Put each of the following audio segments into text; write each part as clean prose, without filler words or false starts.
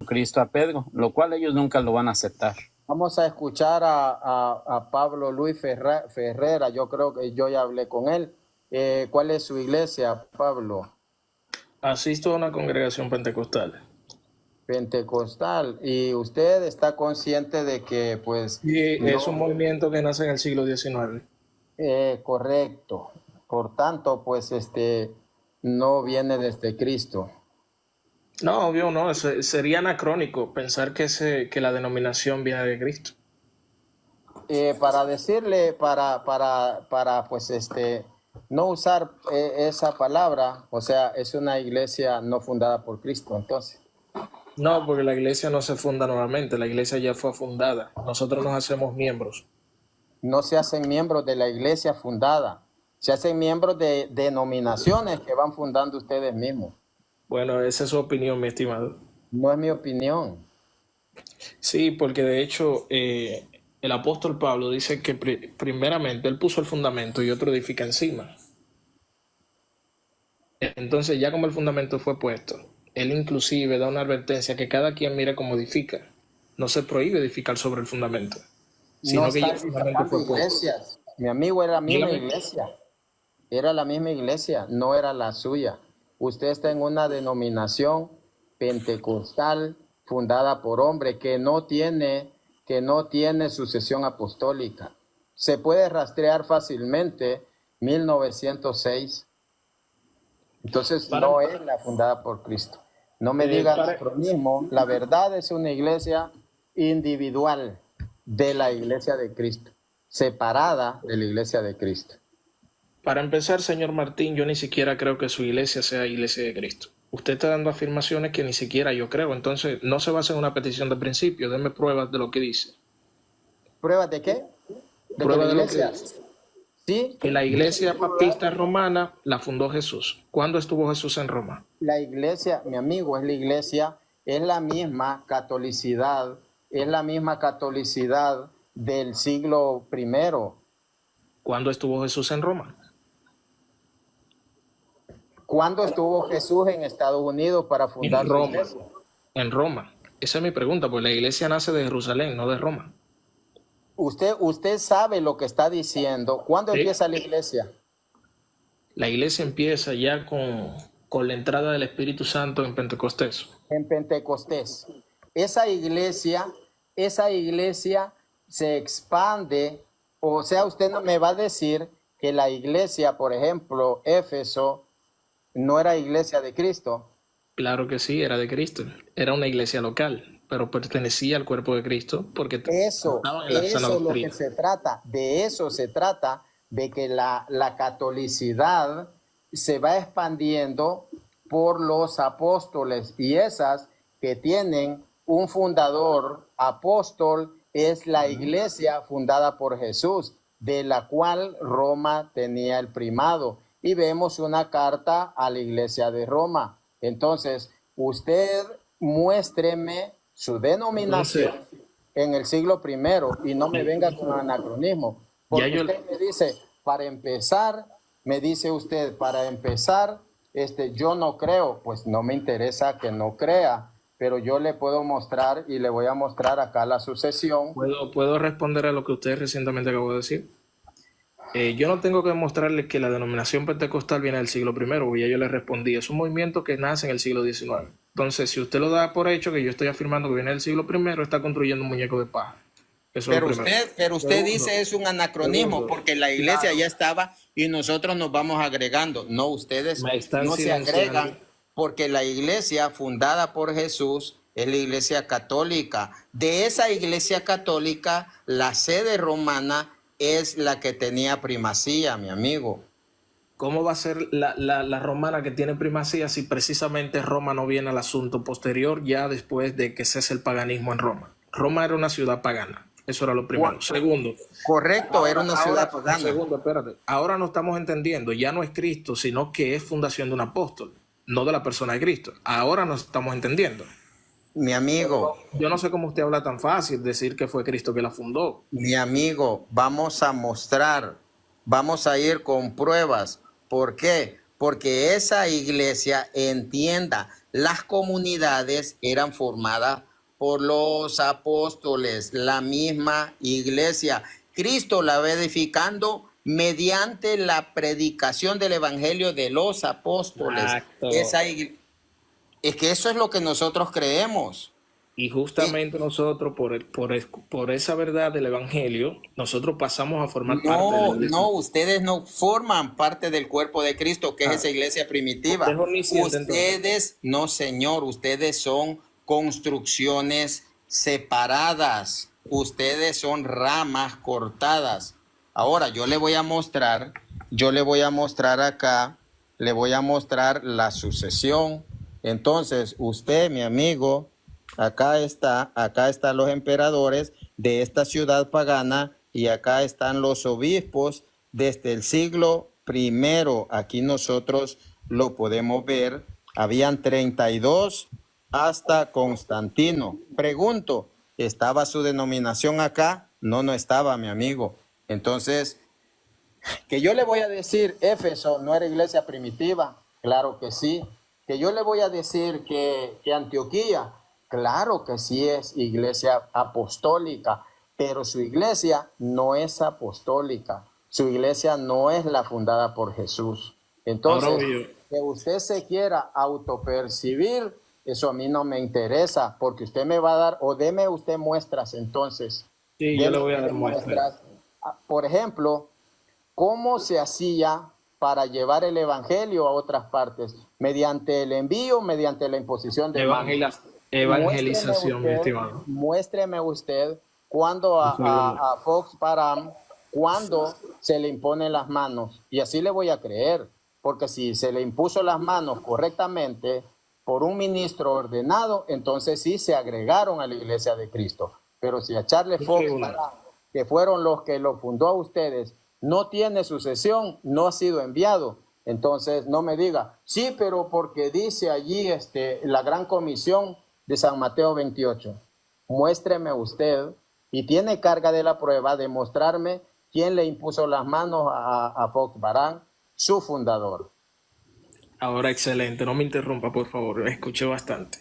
Cristo a Pedro, lo cual ellos nunca lo van a aceptar. Vamos a escuchar a Pablo Luis Ferrera. Yo creo que yo ya hablé con él. ¿Cuál es su iglesia, Pablo? Asisto a una congregación pentecostal. Pentecostal. ¿Y usted está consciente de que, pues... Sí, es un movimiento que nace en el siglo XIX. Correcto. Por tanto, pues, no viene desde Cristo. No, obvio, no. Sería anacrónico pensar que la denominación viene de Cristo. Para decirle, pues, no usar esa palabra, o sea, es una iglesia no fundada por Cristo, entonces. No, porque la iglesia no se funda nuevamente, la iglesia ya fue fundada. Nosotros nos hacemos miembros. No se hacen miembros de la iglesia fundada, se hacen miembros de denominaciones que van fundando ustedes mismos. Bueno, esa es su opinión, mi estimado. No es mi opinión. Sí, porque de hecho el apóstol Pablo dice que primeramente él puso el fundamento y otro edifica encima. Entonces ya como el fundamento fue puesto, él inclusive da una advertencia que cada quien mire cómo edifica. No se prohíbe edificar sobre el fundamento, sino No que ya está el fundamento fue puesto. iglesias. Mi amigo, era la misma Dígame. iglesia. Era la misma iglesia, no era la suya. Usted está en una denominación pentecostal fundada por hombre que no tiene sucesión apostólica. Se puede rastrear fácilmente 1906. Entonces no es la fundada por Cristo. No me diga anacronismo. La verdad es una iglesia individual de la iglesia de Cristo, separada de la iglesia de Cristo. Para empezar, señor Martín, yo ni siquiera creo que su iglesia sea iglesia de Cristo. Usted está dando afirmaciones que ni siquiera yo creo. Entonces, no se basa en una petición de principio. Deme pruebas de lo que dice. ¿Pruebas de qué? Pruebas de lo que dice. ¿Sí? Que la iglesia baptista romana la fundó Jesús. ¿Cuándo estuvo Jesús en Roma? La iglesia, mi amigo, es la misma catolicidad, del siglo I. ¿Cuándo estuvo Jesús en Roma? ¿Cuándo estuvo Jesús en Estados Unidos para fundar su iglesia? En Roma. Esa es mi pregunta, pues la iglesia nace de Jerusalén, no de Roma. Usted sabe lo que está diciendo. ¿Cuándo empieza la iglesia? La iglesia empieza ya con la entrada del Espíritu Santo en Pentecostés. En Pentecostés. Esa iglesia se expande, o sea, usted no me va a decir que la iglesia, por ejemplo, Éfeso, no era iglesia de Cristo. Claro que sí, era de Cristo. Era una iglesia local, pero pertenecía al cuerpo de Cristo porque estaba en la sana doctrina. De eso se trata, de que la catolicidad se va expandiendo por los apóstoles, y esas que tienen un fundador apóstol es la iglesia fundada por Jesús, de la cual Roma tenía el primado. Y vemos una carta a la iglesia de Roma. Entonces, usted muéstreme su denominación en el siglo I y no me venga con anacronismo. Porque usted me dice, para empezar, yo no creo. Pues no me interesa que no crea, pero yo le puedo mostrar y le voy a mostrar acá la sucesión. ¿Puedo responder a lo que usted recientemente acabó de decir? Yo no tengo que demostrarle que la denominación pentecostal viene del siglo I, porque ya yo le respondí. Es un movimiento que nace en el siglo XIX. Entonces, si usted lo da por hecho que yo estoy afirmando que viene del siglo I, está construyendo un muñeco de paja. Pero usted dice es un anacronismo, porque la iglesia ya estaba y nosotros nos vamos agregando. No, ustedes no se agregan, porque la iglesia fundada por Jesús es la iglesia católica. De esa iglesia católica, la sede romana es la que tenía primacía, mi amigo. ¿Cómo va a ser la romana que tiene primacía si precisamente Roma no viene al asunto posterior, ya después de que cese el paganismo en Roma? Roma era una ciudad pagana. Eso era lo primero. Segundo. Correcto, era una ciudad pagana. Segundo, espérate. Ahora no estamos entendiendo, ya no es Cristo, sino que es fundación de un apóstol, no de la persona de Cristo. Ahora nos estamos entendiendo. Mi amigo. Yo no sé cómo usted habla tan fácil, decir que fue Cristo que la fundó. Mi amigo, vamos a mostrar, vamos a ir con pruebas. ¿Por qué? porque esa iglesia, entienda, las comunidades eran formadas por los apóstoles, la misma iglesia. Cristo la va edificando mediante la predicación del evangelio de los apóstoles. Es que eso es lo que nosotros creemos. Y justamente nosotros, por esa verdad del evangelio, nosotros pasamos a formar parte de la iglesia. No, ustedes no forman parte del cuerpo de Cristo, que es esa iglesia primitiva. Ustedes, no señor, ustedes son construcciones separadas. Ustedes son ramas cortadas. Ahora, yo le voy a mostrar acá, le voy a mostrar la sucesión. Entonces, usted, mi amigo, acá están los emperadores de esta ciudad pagana y acá están los obispos desde el siglo I. Aquí nosotros lo podemos ver. Habían 32 hasta Constantino. Pregunto, ¿estaba su denominación acá? No, no estaba, mi amigo. Entonces, que yo le voy a decir, Éfeso no era iglesia primitiva. Claro que sí. Que yo le voy a decir que Antioquía, claro que sí es iglesia apostólica, pero su iglesia no es apostólica. Su iglesia no es la fundada por Jesús. Entonces, que usted se quiera autopercibir, eso a mí no me interesa, porque usted me va a dar, o deme usted muestras entonces. Sí, yo le voy a dar muestras. Por ejemplo, ¿cómo se hacía para llevar el evangelio a otras partes? ¿Mediante el envío, mediante la imposición de manos? Evangelización, mi estimado. Muéstreme usted cuando a Fox Param, cuando se le imponen las manos, y así le voy a creer, porque si se le impuso las manos correctamente por un ministro ordenado, entonces sí se agregaron a la iglesia de Cristo. Pero si a Charles Fox Param, que fueron los que lo fundó a ustedes, no tiene sucesión, no ha sido enviado, entonces no me diga, sí, pero porque dice allí la gran comisión de San Mateo 28. Muéstreme usted, y tiene carga de la prueba de mostrarme quién le impuso las manos a Fox Param, su fundador. Ahora, excelente, no me interrumpa, por favor, escuché bastante.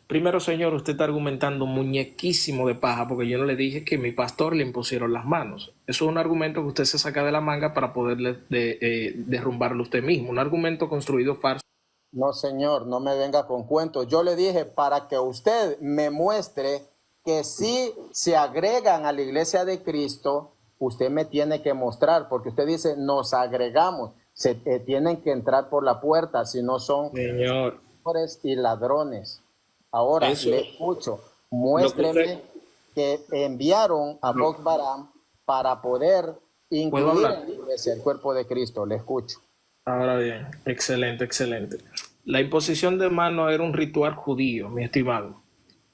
Primero, señor, usted está argumentando muñequísimo de paja, porque yo no le dije que mi pastor le impusieron las manos. Eso es un argumento que usted se saca de la manga para poderle derrumbarlo usted mismo, un argumento construido falso. No, señor, no me venga con cuentos. Yo le dije para que usted me muestre que si se agregan a la iglesia de Cristo, usted me tiene que mostrar, porque usted dice, nos agregamos. Tienen que entrar por la puerta, si no son ladrones y ladrones. Ahora, le escucho, muéstreme que enviaron a Fox Param para poder incluir en la iglesia el cuerpo de Cristo. Le escucho. Ahora bien, excelente, excelente. La imposición de manos era un ritual judío, mi estimado,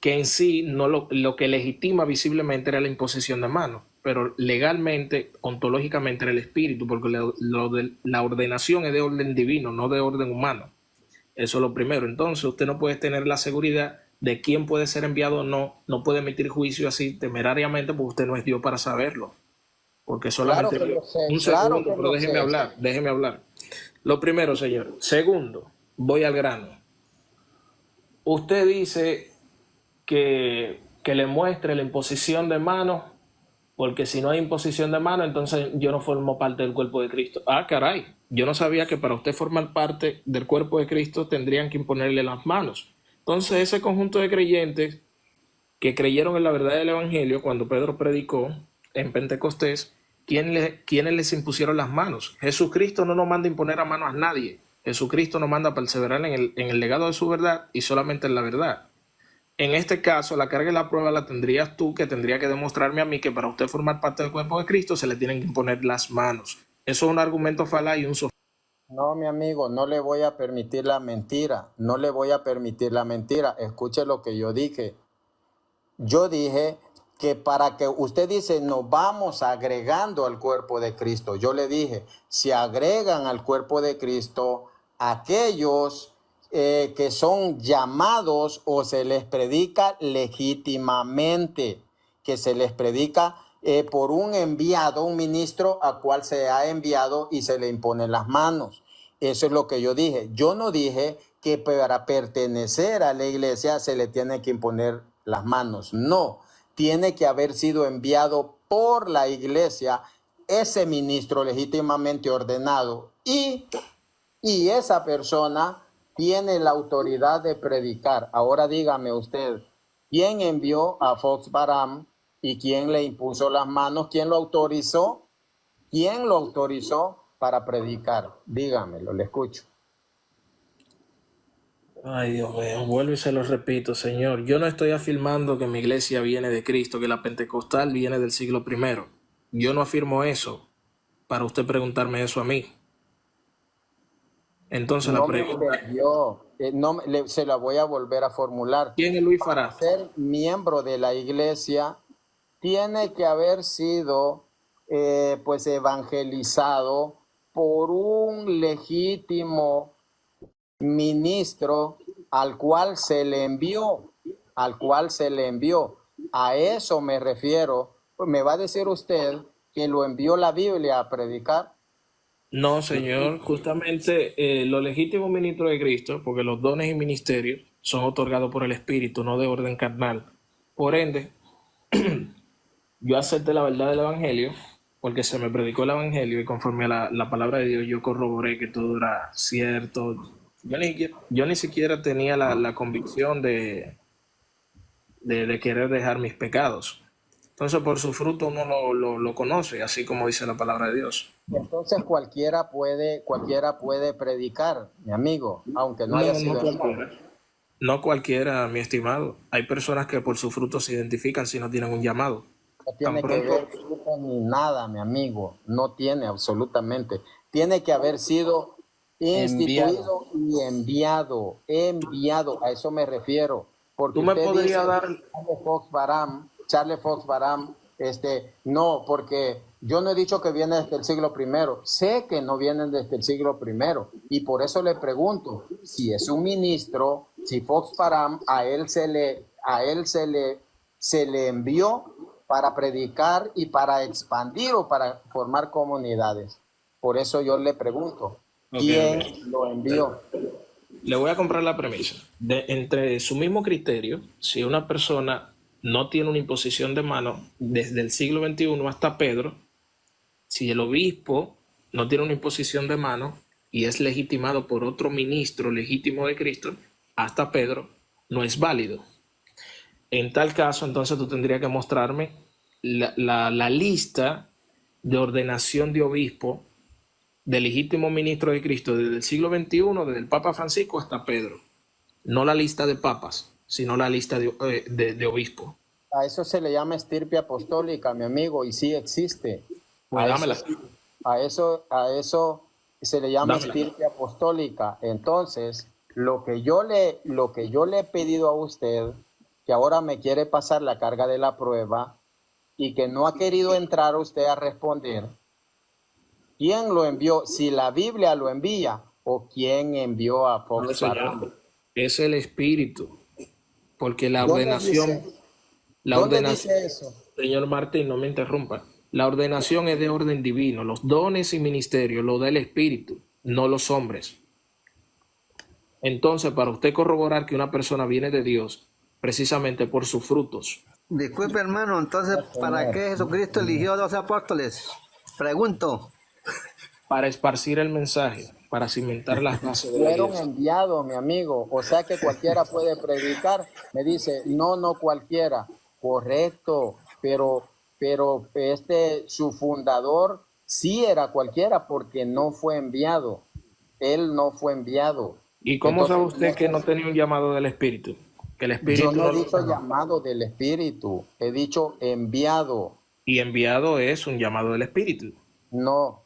que en sí no lo que legitima visiblemente era la imposición de manos, pero legalmente, ontológicamente era el espíritu, porque la ordenación es de orden divino, no de orden humano. Eso es lo primero. Entonces usted no puede tener la seguridad de quién puede ser enviado o no, no puede emitir juicio así temerariamente, porque usted no es Dios para saberlo. Porque solamente... Claro que sé, un segundo, pero déjeme hablar. Lo primero, señor. Segundo, voy al grano. Usted dice que le muestre la imposición de manos, porque si no hay imposición de manos, entonces yo no formo parte del cuerpo de Cristo. Ah, caray, yo no sabía que para usted formar parte del cuerpo de Cristo tendrían que imponerle las manos. Entonces ese conjunto de creyentes que creyeron en la verdad del evangelio cuando Pedro predicó en Pentecostés, ¿quiénes les impusieron las manos? Jesucristo no nos manda imponer a manos a nadie. Jesucristo nos manda perseverar en el legado de su verdad y solamente en la verdad. En este caso, la carga y la prueba la tendrías tú, que tendría que demostrarme a mí que para usted formar parte del cuerpo de Cristo se le tienen que imponer las manos. Eso es un argumento falaz y un sofisma. No, mi amigo, no le voy a permitir la mentira. No le voy a permitir la mentira. Escuche lo que yo dije. Yo dije que para que usted dice, nos vamos agregando al cuerpo de Cristo. Yo le dije, si agregan al cuerpo de Cristo aquellos que son llamados o se les predica legítimamente, que se les predica por un enviado, un ministro a cual se ha enviado y se le imponen las manos. Eso es lo que yo dije. Yo no dije que para pertenecer a la iglesia se le tiene que imponer las manos. No, tiene que haber sido enviado por la iglesia ese ministro legítimamente ordenado y esa persona tiene la autoridad de predicar. Ahora dígame usted, ¿quién envió a Fox Baram y quién le impuso las manos? ¿Quién lo autorizó? ¿Quién lo autorizó para predicar? Dígamelo, le escucho. Ay, Dios mío, vuelvo y se lo repito, Señor. Yo no estoy afirmando que mi iglesia viene de Cristo, que la pentecostal viene del siglo I. Yo no afirmo eso para usted preguntarme eso a mí. Entonces No la me pregunta, entendió. Se la voy a volver a formular. ¿quién es Luis Para Fará? ser miembro de la iglesia, tiene que haber sido pues evangelizado por un legítimo ministro al cual se le envió, A eso me refiero. Me va a decir usted que lo envió la Biblia a predicar. No, Señor, justamente los legítimos ministros de Cristo, porque los dones y ministerios son otorgados por el Espíritu, no de orden carnal. Por ende, yo acepté la verdad del Evangelio, porque se me predicó el Evangelio y conforme a la palabra de Dios yo corroboré que todo era cierto. Yo ni siquiera tenía la convicción de querer dejar mis pecados. Entonces por su fruto uno lo conoce, así como dice la palabra de Dios. Entonces cualquiera puede predicar, mi amigo, aunque no haya sido Cualquiera. No cualquiera, mi estimado. Hay personas que por su fruto se identifican si no tienen un llamado. No Tan tiene que pronto, ver fruto ni nada, mi amigo. No tiene absolutamente. Tiene que haber sido instituido y enviado. A eso me refiero. Porque tú me usted dice podrías dar, Charles Fox Baram, no, porque yo no he dicho que viene desde el siglo I. Sé que no vienen desde el siglo I. Y por eso le pregunto, si es un ministro, si Fox Baram, a él se le envió para predicar y para expandir o para formar comunidades. Por eso yo le pregunto, ¿quién lo envió? le voy a comprar la premisa. Entre su mismo criterio, si una persona no tiene una imposición de mano desde el siglo XXI hasta Pedro, si el obispo no tiene una imposición de mano y es legitimado por otro ministro legítimo de Cristo hasta Pedro, no es válido. En tal caso, entonces tú tendrías que mostrarme la lista de ordenación de obispo de legítimo ministro de Cristo desde el siglo XXI, desde el Papa Francisco hasta Pedro. No la lista de papas, sino la lista de obispos. A eso se le llama estirpe apostólica, mi amigo, y sí existe. Pues dámela. A eso se le llama Dámela. estirpe apostólica. Entonces, lo que yo le he pedido a usted, que ahora me quiere pasar la carga de la prueba y que no ha querido entrar usted a responder, ¿quién lo envió? Si la Biblia lo envía o quién envió a Fox Baram. Es el Espíritu, porque la ¿Dónde ordenación, dice eso? señor Martín, no me interrumpa. La ordenación es de orden divino. Los dones y ministerios lo da el Espíritu, no los hombres. Entonces, para usted corroborar que una persona viene de Dios, precisamente por sus frutos. Disculpe, hermano, entonces, ¿para qué Jesucristo eligió a 12 apóstoles? Pregunto. Para esparcir el mensaje, para cimentar las bases de la Fueron iglesia. enviados, mi amigo. O sea que cualquiera puede predicar. Me dice, no cualquiera. Correcto, pero su fundador sí era cualquiera porque no fue enviado. Él no fue enviado. ¿Y cómo Entonces, sabe usted que no tenía un llamado del Espíritu? Que el Espíritu yo no he no dicho lo... llamado del Espíritu, he dicho enviado. Y enviado es un llamado del Espíritu. No,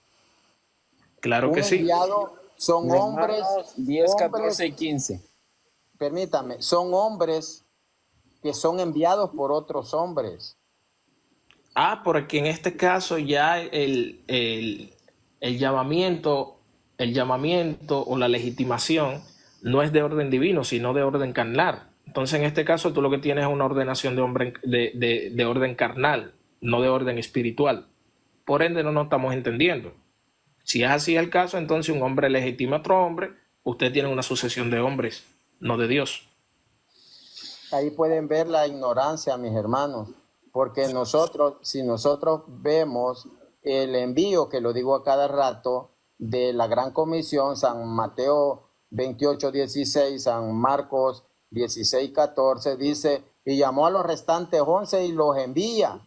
Claro un que sí. enviado son hombres, 10, 14 y 15. permítame, son hombres que son enviados por otros hombres. Porque en este caso ya el llamamiento o la legitimación no es de orden divino, sino de orden carnal. Entonces, en este caso, tú lo que tienes es una ordenación de orden carnal, no de orden espiritual. Por ende, no nos estamos entendiendo. Si es así el caso, entonces un hombre legitima a otro hombre, usted tiene una sucesión de hombres, no de Dios. Ahí pueden ver la ignorancia, mis hermanos, porque nosotros, si nosotros vemos el envío, que lo digo a cada rato, de la Gran Comisión, San Mateo 28:16, San Marcos 16:14, dice, y llamó a los restantes 11 y los envía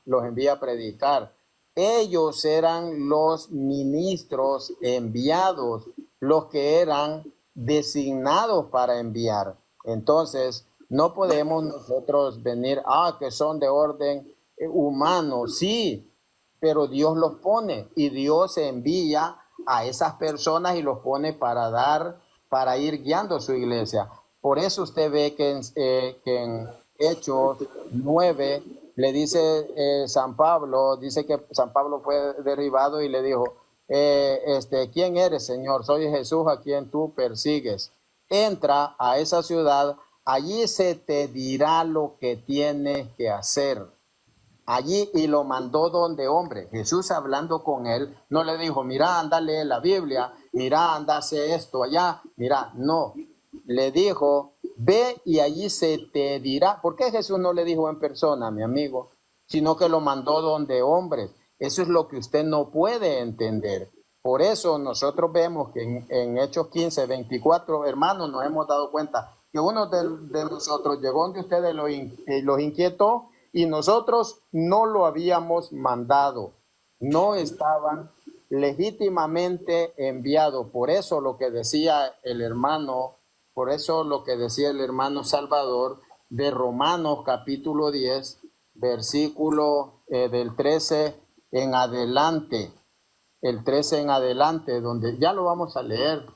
a predicar. Ellos eran los ministros enviados, los que eran designados para enviar. Entonces, no podemos nosotros venir, que son de orden humano, sí, pero Dios los pone y Dios envía a esas personas y los pone para ir guiando su iglesia. Por eso usted ve que en Hechos 9 le dice San Pablo, dice que San Pablo fue derribado y le dijo, ¿quién eres, Señor? Soy Jesús a quien tú persigues. Entra a esa ciudad, allí se te dirá lo que tienes que hacer. Allí, y lo mandó donde hombre. Jesús hablando con él, no le dijo, mira, anda, lee la Biblia, mira, anda, hace esto allá, mira, no. Le dijo, ve y allí se te dirá. ¿Por qué Jesús no le dijo en persona, mi amigo? Sino que lo mandó donde hombres. Eso es lo que usted no puede entender. Por eso nosotros vemos que en Hechos 15:24, hermanos, nos hemos dado cuenta que uno de nosotros llegó donde ustedes los inquietó y nosotros no lo habíamos mandado. No estaban legítimamente enviados. Por eso lo que decía el hermano Salvador de Romanos capítulo 10, versículo del 13 en adelante, el 13 en adelante, donde ya lo vamos a leer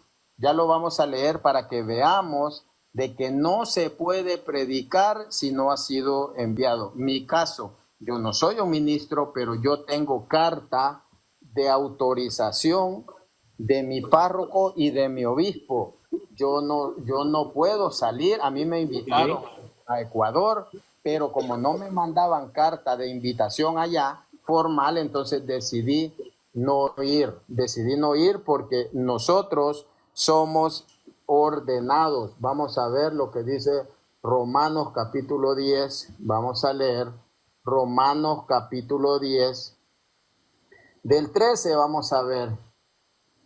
para que veamos de que no se puede predicar si no ha sido enviado. Mi caso, yo no soy un ministro, pero yo tengo carta de autorización de mi párroco y de mi obispo. Yo no puedo salir, a mí me invitaron a Ecuador, pero como no me mandaban carta de invitación allá, formal, entonces decidí no ir porque nosotros somos ordenados. Vamos a ver lo que dice Romanos capítulo 10, vamos a leer Romanos capítulo 10, del 13 vamos a ver,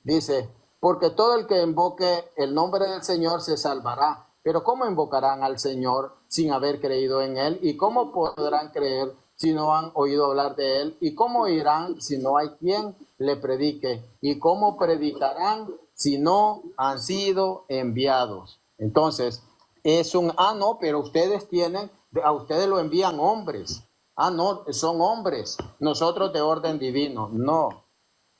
dice, porque todo el que invoque el nombre del Señor se salvará, pero ¿cómo invocarán al Señor sin haber creído en Él? ¿Y cómo podrán creer si no han oído hablar de Él? ¿Y cómo oirán si no hay quien le predique? ¿Y cómo predicarán si no han sido enviados? Entonces, es no, pero ustedes a ustedes lo envían hombres. No, son hombres, nosotros de orden divino.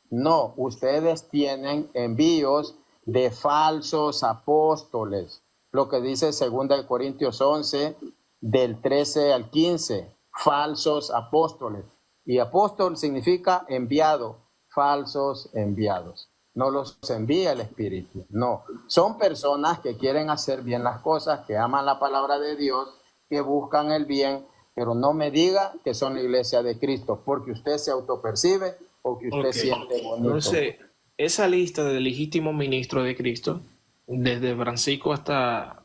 No, ustedes tienen envíos de falsos apóstoles. Lo que dice 2 Corintios 11, del 13 al 15, falsos apóstoles. Y apóstol significa enviado, falsos enviados. No los envía el Espíritu, no. Son personas que quieren hacer bien las cosas, que aman la palabra de Dios, que buscan el bien, pero no me diga que son la iglesia de Cristo, porque usted se autopercibe o que usted siente bonito. Entonces, esa lista de legítimos ministros de Cristo, desde Francisco hasta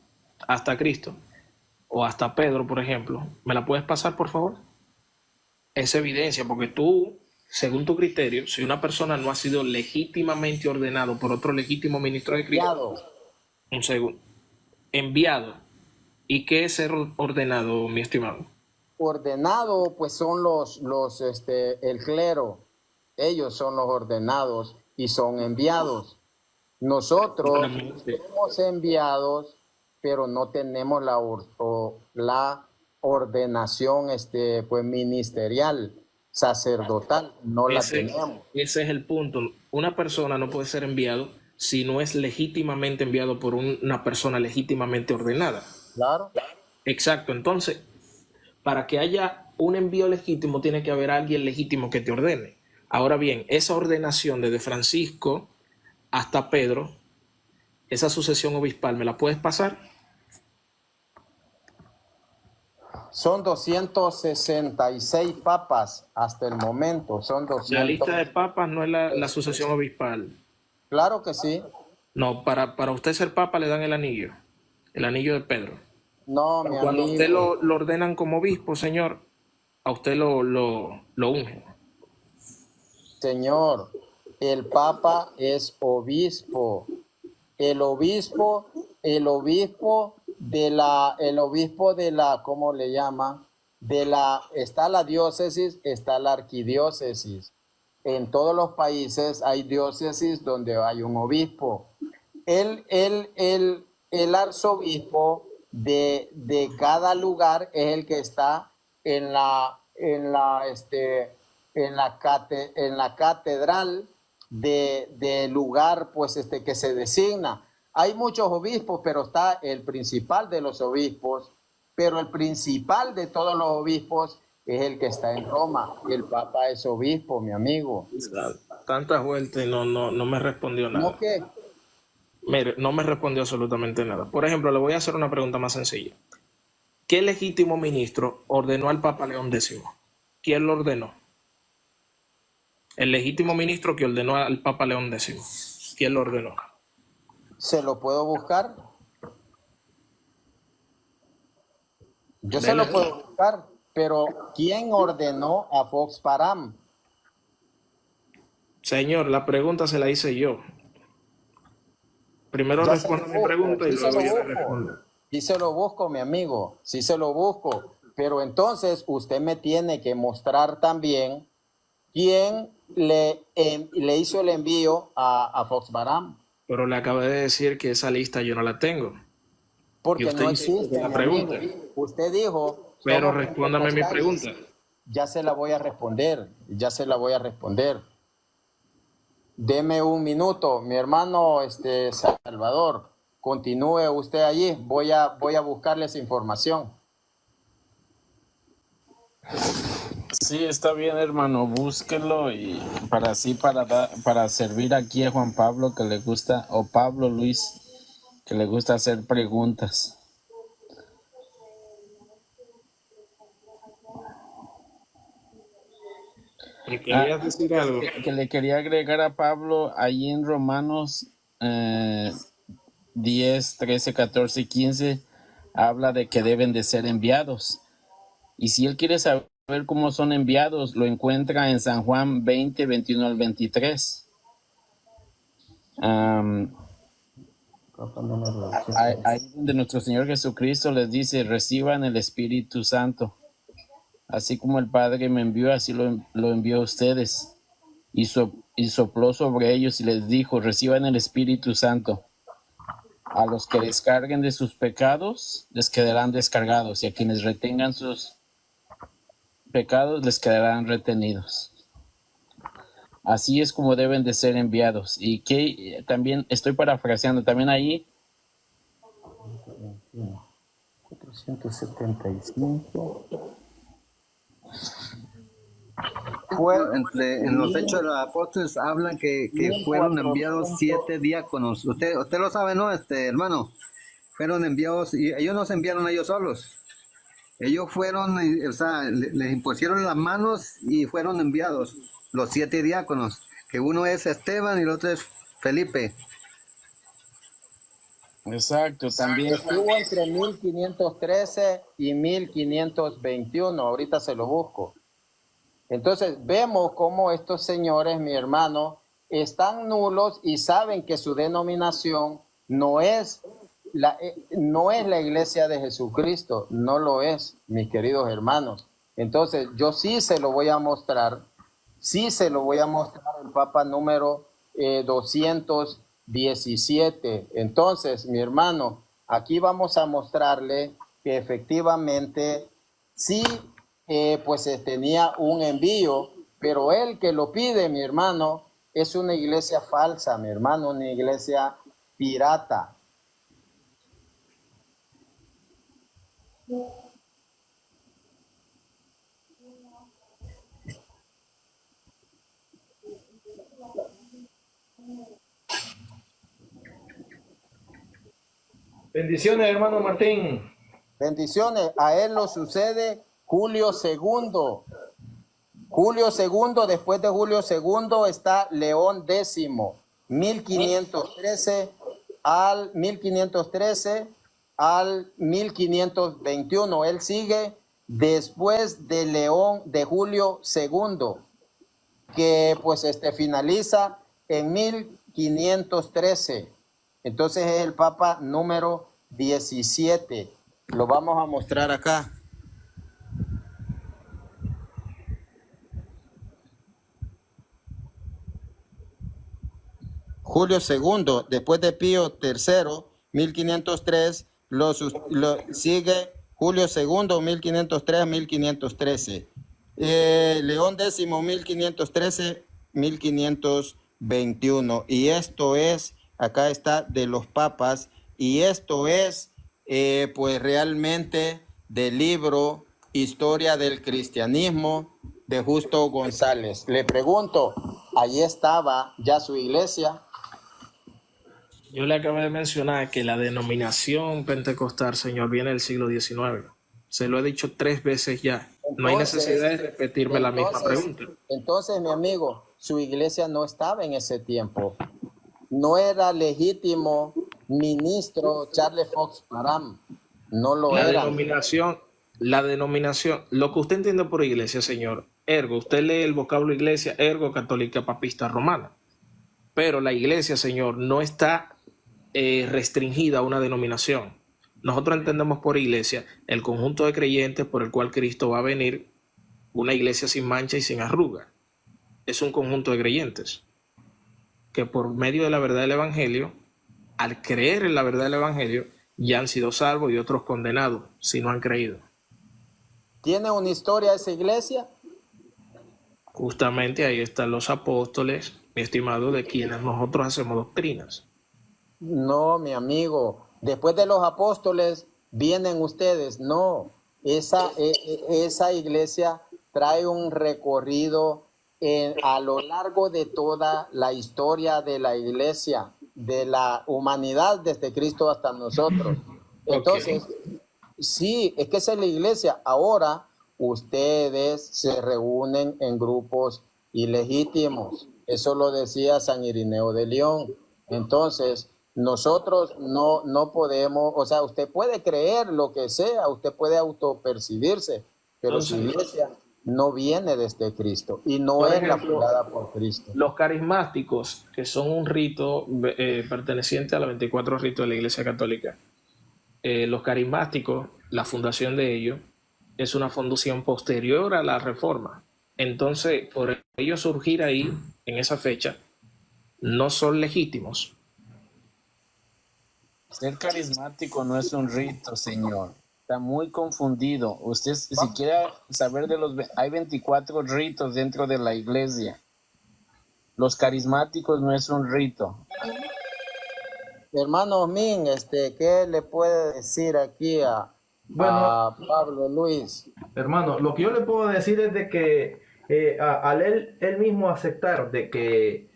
Cristo, o hasta Pedro, por ejemplo, ¿me la puedes pasar, por favor? Es evidencia, porque tú, según tu criterio, si una persona no ha sido legítimamente ordenado por otro legítimo ministro de Cristo, un segundo, enviado. ¿Y qué es ser ordenado, mi estimado? Ordenado, pues son el clero. Ellos son los ordenados y son enviados. Nosotros somos enviados, pero no tenemos la ordenación pues ministerial, sacerdotal, no la tenemos. Ese es el punto. Una persona no puede ser enviado si no es legítimamente enviado por una persona legítimamente ordenada. Claro. Exacto. Entonces, para que haya un envío legítimo, tiene que haber alguien legítimo que te ordene. Ahora bien, esa ordenación desde Francisco hasta Pedro, esa sucesión obispal, ¿me la puedes pasar? Son 266 papas hasta el momento. Son La 200. lista de papas no es la sucesión obispal. Claro que sí. No, para usted ser papa le dan el anillo de Pedro. No, Pero mi cuando amigo. usted lo ordenan como obispo, señor, a usted lo ungen. Señor, el Papa es obispo. El obispo, el obispo de la, ¿cómo le llama? Está la diócesis, está la arquidiócesis. En todos los países hay diócesis donde hay un obispo. El arzobispo de cada lugar es el que está en la catedral de lugar pues que se designa. Hay muchos obispos, pero está el principal de los obispos, pero el principal de todos los obispos es el que está en Roma. El Papa es obispo, mi amigo. Tantas vueltas y no me respondió nada. ¿No qué? Mire, no me respondió absolutamente nada. Por ejemplo, le voy a hacer una pregunta más sencilla. ¿Qué legítimo ministro ordenó al Papa León X? ¿Quién lo ordenó? El legítimo ministro que ordenó al Papa León X. ¿Quién lo ordenó? ¿Se lo puedo buscar? Yo se lo puedo buscar, pero ¿quién ordenó a Fox Param? Señor, la pregunta se la hice yo. Primero respondo mi pregunta y luego yo le respondo. Sí se lo busco, mi amigo, sí se lo busco. Pero entonces usted me tiene que mostrar también quién le hizo el envío a Fox Param. Pero le acabo de decir que esa lista yo no la tengo. Porque no existe la pregunta. Usted dijo... Pero respóndame mi pregunta. Ya se la voy a responder, Deme un minuto, mi hermano Salvador. Continúe usted allí, voy a buscarle esa información. Sí, está bien, hermano, búsquelo y para servir aquí a Juan Pablo que le gusta, o Pablo Luis, que le gusta hacer preguntas. ¿Me querías decir algo? Que le quería agregar a Pablo ahí en Romanos 10, 13, 14 y 15 habla de que deben de ser enviados. Y si él quiere saber cómo son enviados, lo encuentra en San Juan 20, 21 al 23. Ahí donde nuestro Señor Jesucristo les dice, reciban el Espíritu Santo. Así como el Padre me envió, así lo envió a ustedes. Y sopló sobre ellos y les dijo, reciban el Espíritu Santo. A los que descarguen de sus pecados, les quedarán descargados. Y a quienes retengan sus pecados, les quedarán retenidos. Así es como deben de ser enviados. Y que también, estoy parafraseando, también ahí 475. En los Hechos de los Apóstoles hablan que fueron enviados 7 diáconos. Usted lo sabe, ¿no, hermano? Fueron enviados, y ellos no se enviaron a ellos solos. Ellos fueron, o sea, les impusieron las manos y fueron enviados los 7 diáconos, que uno es Esteban y el otro es Felipe. Exacto, también estuvo entre 1513 y 1521, ahorita se lo busco. Entonces vemos cómo estos señores, mi hermano, están nulos y saben que su denominación no es la iglesia de Jesucristo, no lo es, mis queridos hermanos. Entonces yo sí se lo voy a mostrar, el Papa número 217. Entonces, mi hermano, aquí vamos a mostrarle que efectivamente sí, pues tenía un envío, pero el que lo pide, mi hermano, es una iglesia falsa, mi hermano, una iglesia pirata. Bendiciones, hermano Martín. Bendiciones. A él lo sucede Julio II. Julio II, después de Julio II está León X, 1513 al 1521. Él sigue después de Julio II, que pues finaliza en 1513. Entonces es el Papa número 17. Lo vamos a mostrar acá. Julio II, después de Pío III, 1503, lo sigue Julio II, 1503 a 1513. León X, 1513, 1521. Y esto es, acá está, de los papas, y esto es, pues realmente del libro Historia del Cristianismo de Justo González. Le pregunto, ¿allí estaba ya su iglesia? Yo le acabo de mencionar que la denominación pentecostal, Señor, viene del siglo XIX. Se lo he dicho 3 veces ya. No hay necesidad de repetirme la misma pregunta. Entonces, mi amigo, su iglesia no estaba en ese tiempo. No era legítimo ministro Charles Fox Parham. No lo era. La denominación, lo que usted entiende por iglesia, señor, ergo, usted lee el vocablo iglesia, ergo católica papista romana. Pero la iglesia, señor, no está restringida a una denominación. Nosotros entendemos por iglesia el conjunto de creyentes por el cual Cristo va a venir, una iglesia sin mancha y sin arruga. Es un conjunto de creyentes que por medio de la verdad del Evangelio, al creer en la verdad del Evangelio, ya han sido salvos y otros condenados si no han creído. ¿Tiene una historia esa iglesia? Justamente ahí están los apóstoles, mi estimado, de quienes nosotros hacemos doctrinas. No, mi amigo. Después de los apóstoles vienen ustedes. No, esa iglesia trae un recorrido a lo largo de toda la historia de la iglesia, de la humanidad desde Cristo hasta nosotros. Entonces, sí, es que esa es la iglesia. Ahora ustedes se reúnen en grupos ilegítimos. Eso lo decía San Irineo de León. Entonces, nosotros no podemos, o sea, usted puede creer lo que sea, usted puede autopercibirse, pero su iglesia no viene desde Cristo y no es la fundada por Cristo. Los carismáticos, que son un rito perteneciente a los 24 ritos de la Iglesia Católica, los carismáticos, la fundación de ellos, es una fundación posterior a la Reforma. Entonces, por ellos surgir ahí, en esa fecha, no son legítimos. Ser carismático no es un rito, señor. Está muy confundido. Usted, si quiere saber hay 24 ritos dentro de la iglesia. Los carismáticos no es un rito. Hermano Min, ¿qué le puede decir aquí a Pablo Luis? Hermano, lo que yo le puedo decir es de que al él mismo aceptar de que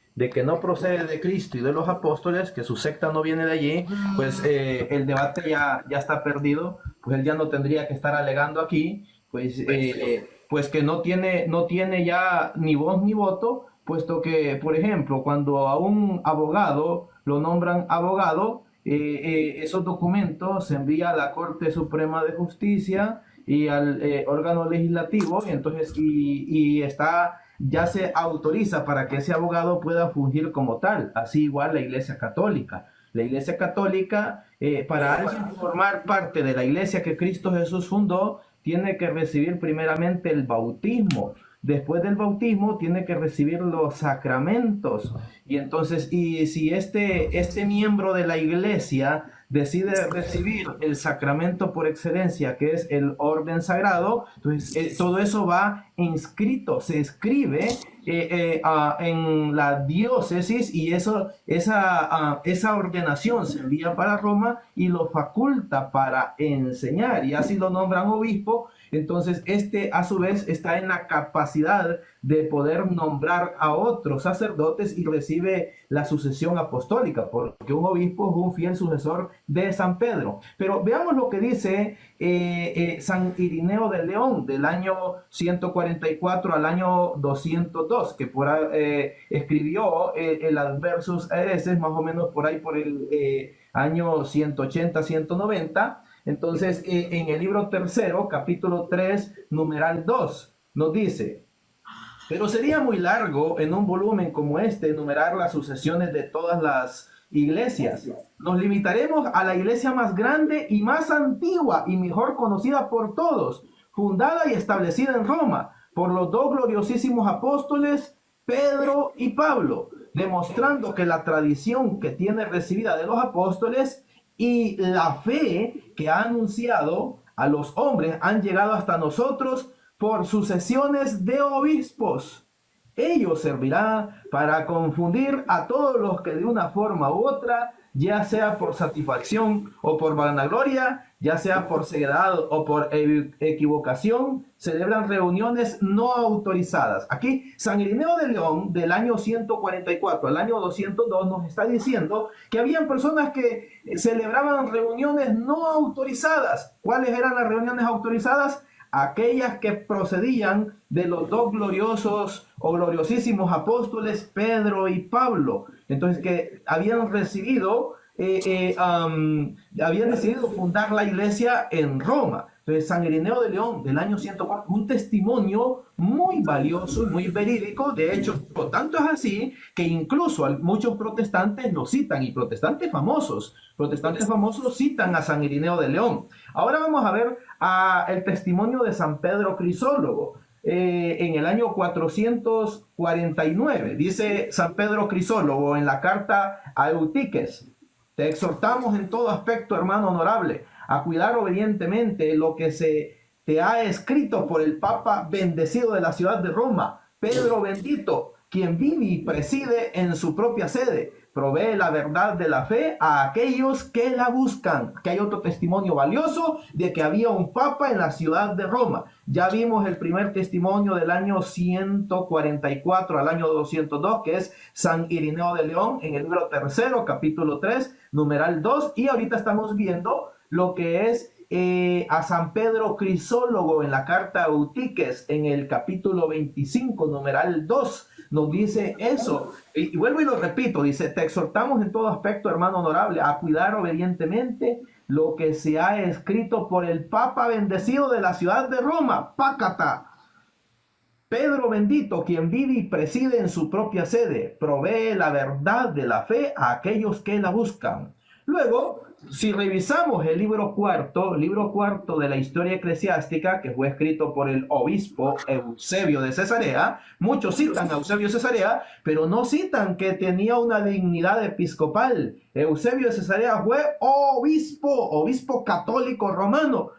no procede de Cristo y de los apóstoles, que su secta no viene de allí, pues el debate ya está perdido, pues él ya no tendría que estar alegando aquí, pues que no tiene ya ni voz ni voto, puesto que, por ejemplo, cuando a un abogado lo nombran abogado, esos documentos se envían a la Corte Suprema de Justicia y al órgano legislativo, y entonces ya se autoriza para que ese abogado pueda fungir como tal. Así igual la Iglesia Católica. La Iglesia Católica, para alguien formar parte de la iglesia que Cristo Jesús fundó, tiene que recibir primeramente el bautismo. Después del bautismo tiene que recibir los sacramentos. Y entonces, si este miembro de la iglesia decide recibir el sacramento por excelencia, que es el orden sagrado, entonces todo eso va inscrito, se escribe en la diócesis, y esa ordenación se envía para Roma y lo faculta para enseñar, y así lo nombran obispo, Entonces, este a su vez está en la capacidad de poder nombrar a otros sacerdotes y recibe la sucesión apostólica, porque un obispo es un fiel sucesor de San Pedro. Pero veamos lo que dice San Irineo de León, del año 144 al año 202, que escribió el Adversus Hereses, más o menos por ahí por el año 180-190. Entonces, en el libro tercero, capítulo 3, numeral 2, nos dice: pero sería muy largo en un volumen como este enumerar las sucesiones de todas las iglesias. Nos limitaremos a la iglesia más grande y más antigua y mejor conocida por todos, fundada y establecida en Roma por los dos gloriosísimos apóstoles Pedro y Pablo, demostrando que la tradición que tiene recibida de los apóstoles y la fe que ha anunciado a los hombres han llegado hasta nosotros por sucesiones de obispos. Ello servirá para confundir a todos los que de una forma u otra, ya sea por satisfacción o por vanagloria, ya sea por ceguedad o por equivocación, celebran reuniones no autorizadas. Aquí San Irineo de León, del año 144 al año 202, nos está diciendo que habían personas que celebraban reuniones no autorizadas. ¿Cuáles eran las reuniones autorizadas? Aquellas que procedían de los dos gloriosos o gloriosísimos apóstoles Pedro y Pablo. Entonces, que habían decidido fundar la iglesia en Roma. Entonces, San Irineo de León, del año 104, un testimonio muy valioso y muy verídico. De hecho, por tanto es así que incluso muchos protestantes lo citan, y protestantes famosos citan a San Irineo de León. Ahora vamos a ver el testimonio de San Pedro Crisólogo. En el año 449, dice San Pedro Crisólogo en la carta a Eutiques: te exhortamos en todo aspecto, hermano honorable, a cuidar obedientemente lo que se te ha escrito por el Papa bendecido de la ciudad de Roma, Pedro bendito, quien vive y preside en su propia sede, provee la verdad de la fe a aquellos que la buscan. Que hay otro testimonio valioso de que había un papa en la ciudad de Roma. Ya vimos el primer testimonio del año 144 al año 202, que es San Irineo de León, en el libro tercero, capítulo 3, numeral 2, y ahorita estamos viendo lo que es a San Pedro Crisólogo en la carta a Eutiques, en el capítulo 25, numeral 2, nos dice eso. Y vuelvo y lo repito, dice: te exhortamos en todo aspecto, hermano honorable, a cuidar obedientemente lo que se ha escrito por el Papa bendecido de la ciudad de Roma, Pácata, Pedro bendito, quien vive y preside en su propia sede, provee la verdad de la fe a aquellos que la buscan. Luego, si revisamos el libro cuarto de la historia eclesiástica, que fue escrito por el obispo Eusebio de Cesarea, muchos citan a Eusebio de Cesarea, pero no citan que tenía una dignidad episcopal. Eusebio de Cesarea fue obispo católico romano.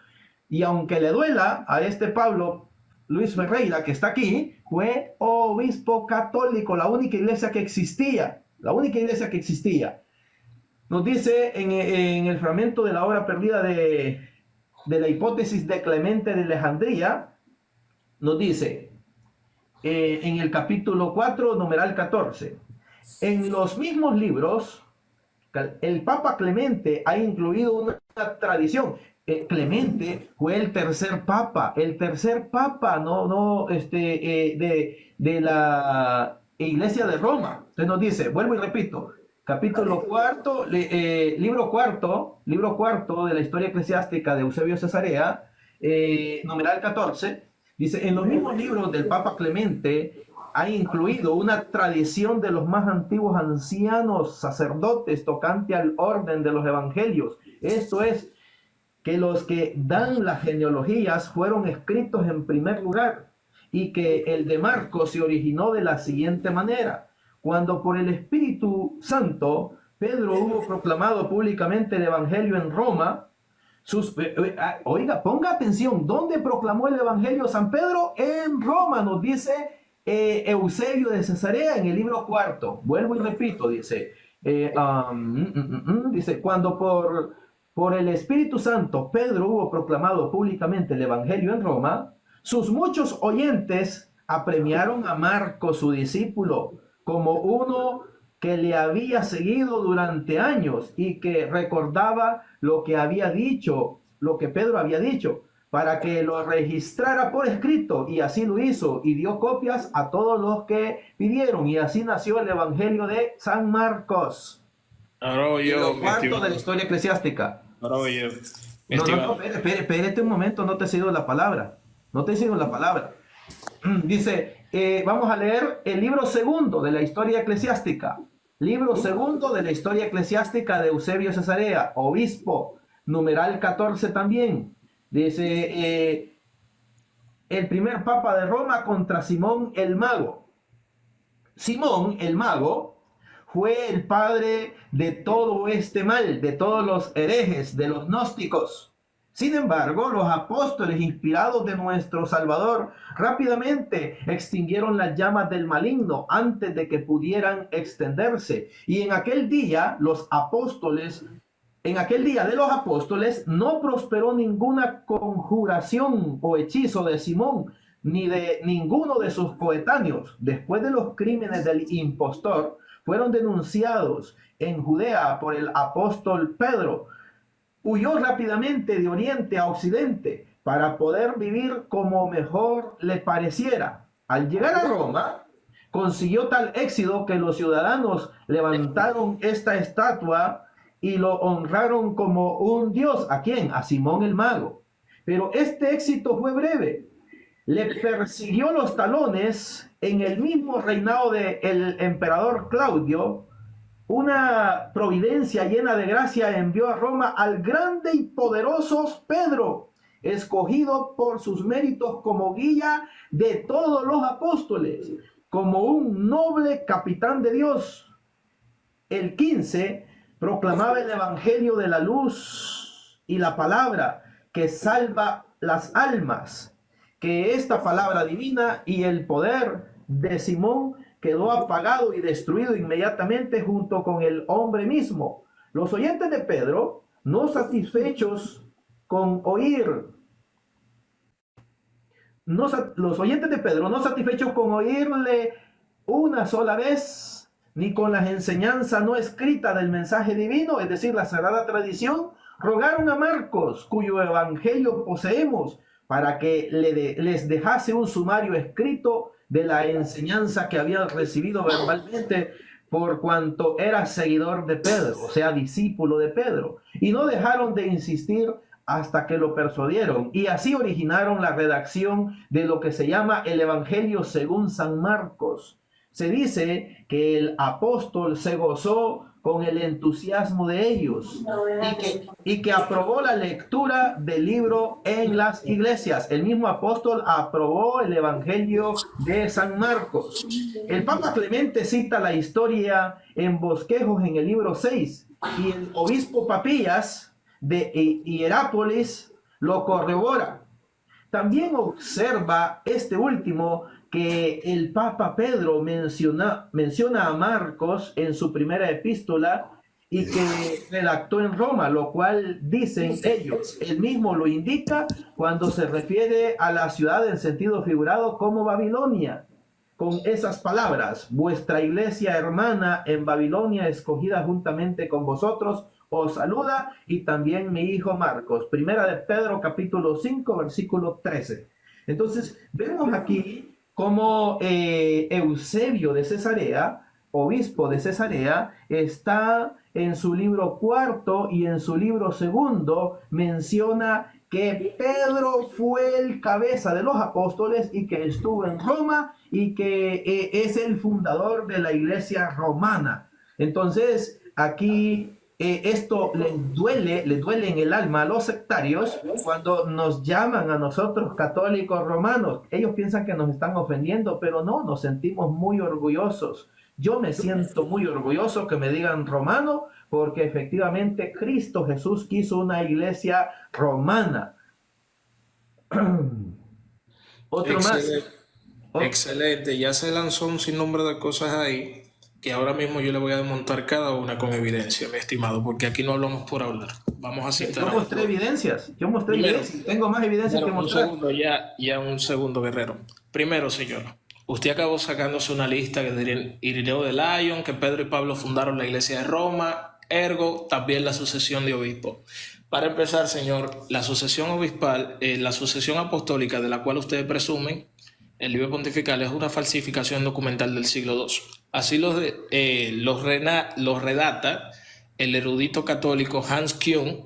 Y aunque le duela a este Pablo Luis Ferreira, que está aquí, fue obispo católico, la única iglesia que existía. Nos dice en el fragmento de la obra perdida de la hipótesis de Clemente de Alejandría, nos dice en el capítulo 4, numeral 14, en los mismos libros, el Papa Clemente ha incluido una tradición. Clemente fue el tercer papa, de la Iglesia de Roma. Entonces nos dice, vuelvo y repito, capítulo cuarto, libro cuarto de la historia eclesiástica de Eusebio Cesarea, numeral 14, dice: en los mismos libros del Papa Clemente ha incluido una tradición de los más antiguos ancianos sacerdotes tocante al orden de los evangelios. Esto es, que los que dan las genealogías fueron escritos en primer lugar, y que el de Marcos se originó de la siguiente manera: cuando por el Espíritu Santo Pedro hubo proclamado públicamente el Evangelio en Roma, oiga, ponga atención, ¿dónde proclamó el Evangelio San Pedro? En Roma, nos dice Eusebio de Cesarea en el libro cuarto. Vuelvo y repito, dice, dice, cuando por por el Espíritu Santo, Pedro hubo proclamado públicamente el Evangelio en Roma, sus muchos oyentes apremiaron a Marcos, su discípulo, como uno que le había seguido durante años y que recordaba lo que había dicho, lo que Pedro había dicho, para que lo registrara por escrito, y así lo hizo, y dio copias a todos los que pidieron, y así nació el Evangelio de San Marcos. Ahora yo, Lo cuarto de la historia eclesiástica. ahora yo. No, espérate un momento, no te he sido la palabra. No te he sido la palabra. Dice, vamos a leer el libro segundo de la historia eclesiástica. Libro segundo de la historia eclesiástica de Eusebio Cesarea, obispo, numeral 14 también. Dice, el primer papa de Roma contra Simón el Mago. Simón el Mago fue el padre de todo este mal, de todos los herejes, de los gnósticos. Sin embargo, los apóstoles inspirados de nuestro Salvador rápidamente extinguieron las llamas del maligno antes de que pudieran extenderse. Y en aquel día de los apóstoles no prosperó ninguna conjuración o hechizo de Simón ni de ninguno de sus coetáneos. Después de los crímenes del impostor, fueron denunciados en Judea por el apóstol Pedro. Huyó rápidamente de oriente a occidente para poder vivir como mejor le pareciera. Al llegar a Roma, consiguió tal éxito que los ciudadanos levantaron esta estatua y lo honraron como un dios. ¿A quién? A Simón el Mago. Pero este éxito fue breve. Le persiguió los talones en el mismo reinado del emperador Claudio. Una providencia llena de gracia envió a Roma al grande y poderoso Pedro, escogido por sus méritos como guía de todos los apóstoles, como un noble capitán de Dios. El 15 proclamaba el evangelio de la luz y la palabra que salva las almas, que esta palabra divina y el poder de Simón quedó apagado y destruido inmediatamente junto con el hombre mismo. Los oyentes de Pedro, no satisfechos con oírle una sola vez, ni con las enseñanzas no escritas del mensaje divino, es decir, la sagrada tradición, rogaron a Marcos, cuyo evangelio poseemos, para que les dejase un sumario escrito de la enseñanza que habían recibido verbalmente, por cuanto era seguidor de Pedro, o sea, discípulo de Pedro, y no dejaron de insistir hasta que lo persuadieron, y así originaron la redacción de lo que se llama el Evangelio según San Marcos. Se dice que el apóstol se gozó con el entusiasmo de ellos y que aprobó la lectura del libro en las iglesias. El mismo apóstol aprobó el Evangelio de San Marcos. El Papa Clemente cita la historia en bosquejos en el libro 6, y el obispo Papías de Hierápolis lo corrobora. También observa este último que el Papa Pedro menciona a Marcos en su primera epístola y que redactó en Roma, lo cual dicen ellos. Él mismo lo indica cuando se refiere a la ciudad en sentido figurado como Babilonia, con esas palabras: vuestra iglesia hermana en Babilonia, escogida juntamente con vosotros, os saluda, y también mi hijo Marcos. Primera de Pedro, capítulo 5, versículo 13. Entonces, vemos aquí cómo Eusebio de Cesarea, obispo de Cesarea, está en su libro cuarto y en su libro segundo, menciona que Pedro fue el cabeza de los apóstoles y que estuvo en Roma y que es el fundador de la iglesia romana. Entonces, aquí esto les duele en el alma a los sectarios cuando nos llaman a nosotros católicos romanos. Ellos piensan que nos están ofendiendo, pero no, nos sentimos muy orgullosos. Yo me siento muy orgulloso que me digan romano, porque efectivamente Cristo Jesús quiso una iglesia romana. Otro Excelente. más. Excelente, ya se lanzó un sinnúmero de cosas ahí que ahora mismo yo le voy a desmontar cada una con evidencia, mi estimado, porque aquí no hablamos por hablar. Vamos a citar. Yo mostré evidencias. Tengo más evidencias que mostrar. Un segundo, ya un segundo, guerrero. Primero, señor, usted acabó sacándose una lista que diría Irineo de Lyon, que Pedro y Pablo fundaron la iglesia de Roma, ergo también la sucesión de obispos. Para empezar, señor, la sucesión obispal, la sucesión apostólica de la cual ustedes presumen, el libro pontifical, es una falsificación documental del siglo II. Así los redata el erudito católico Hans Küng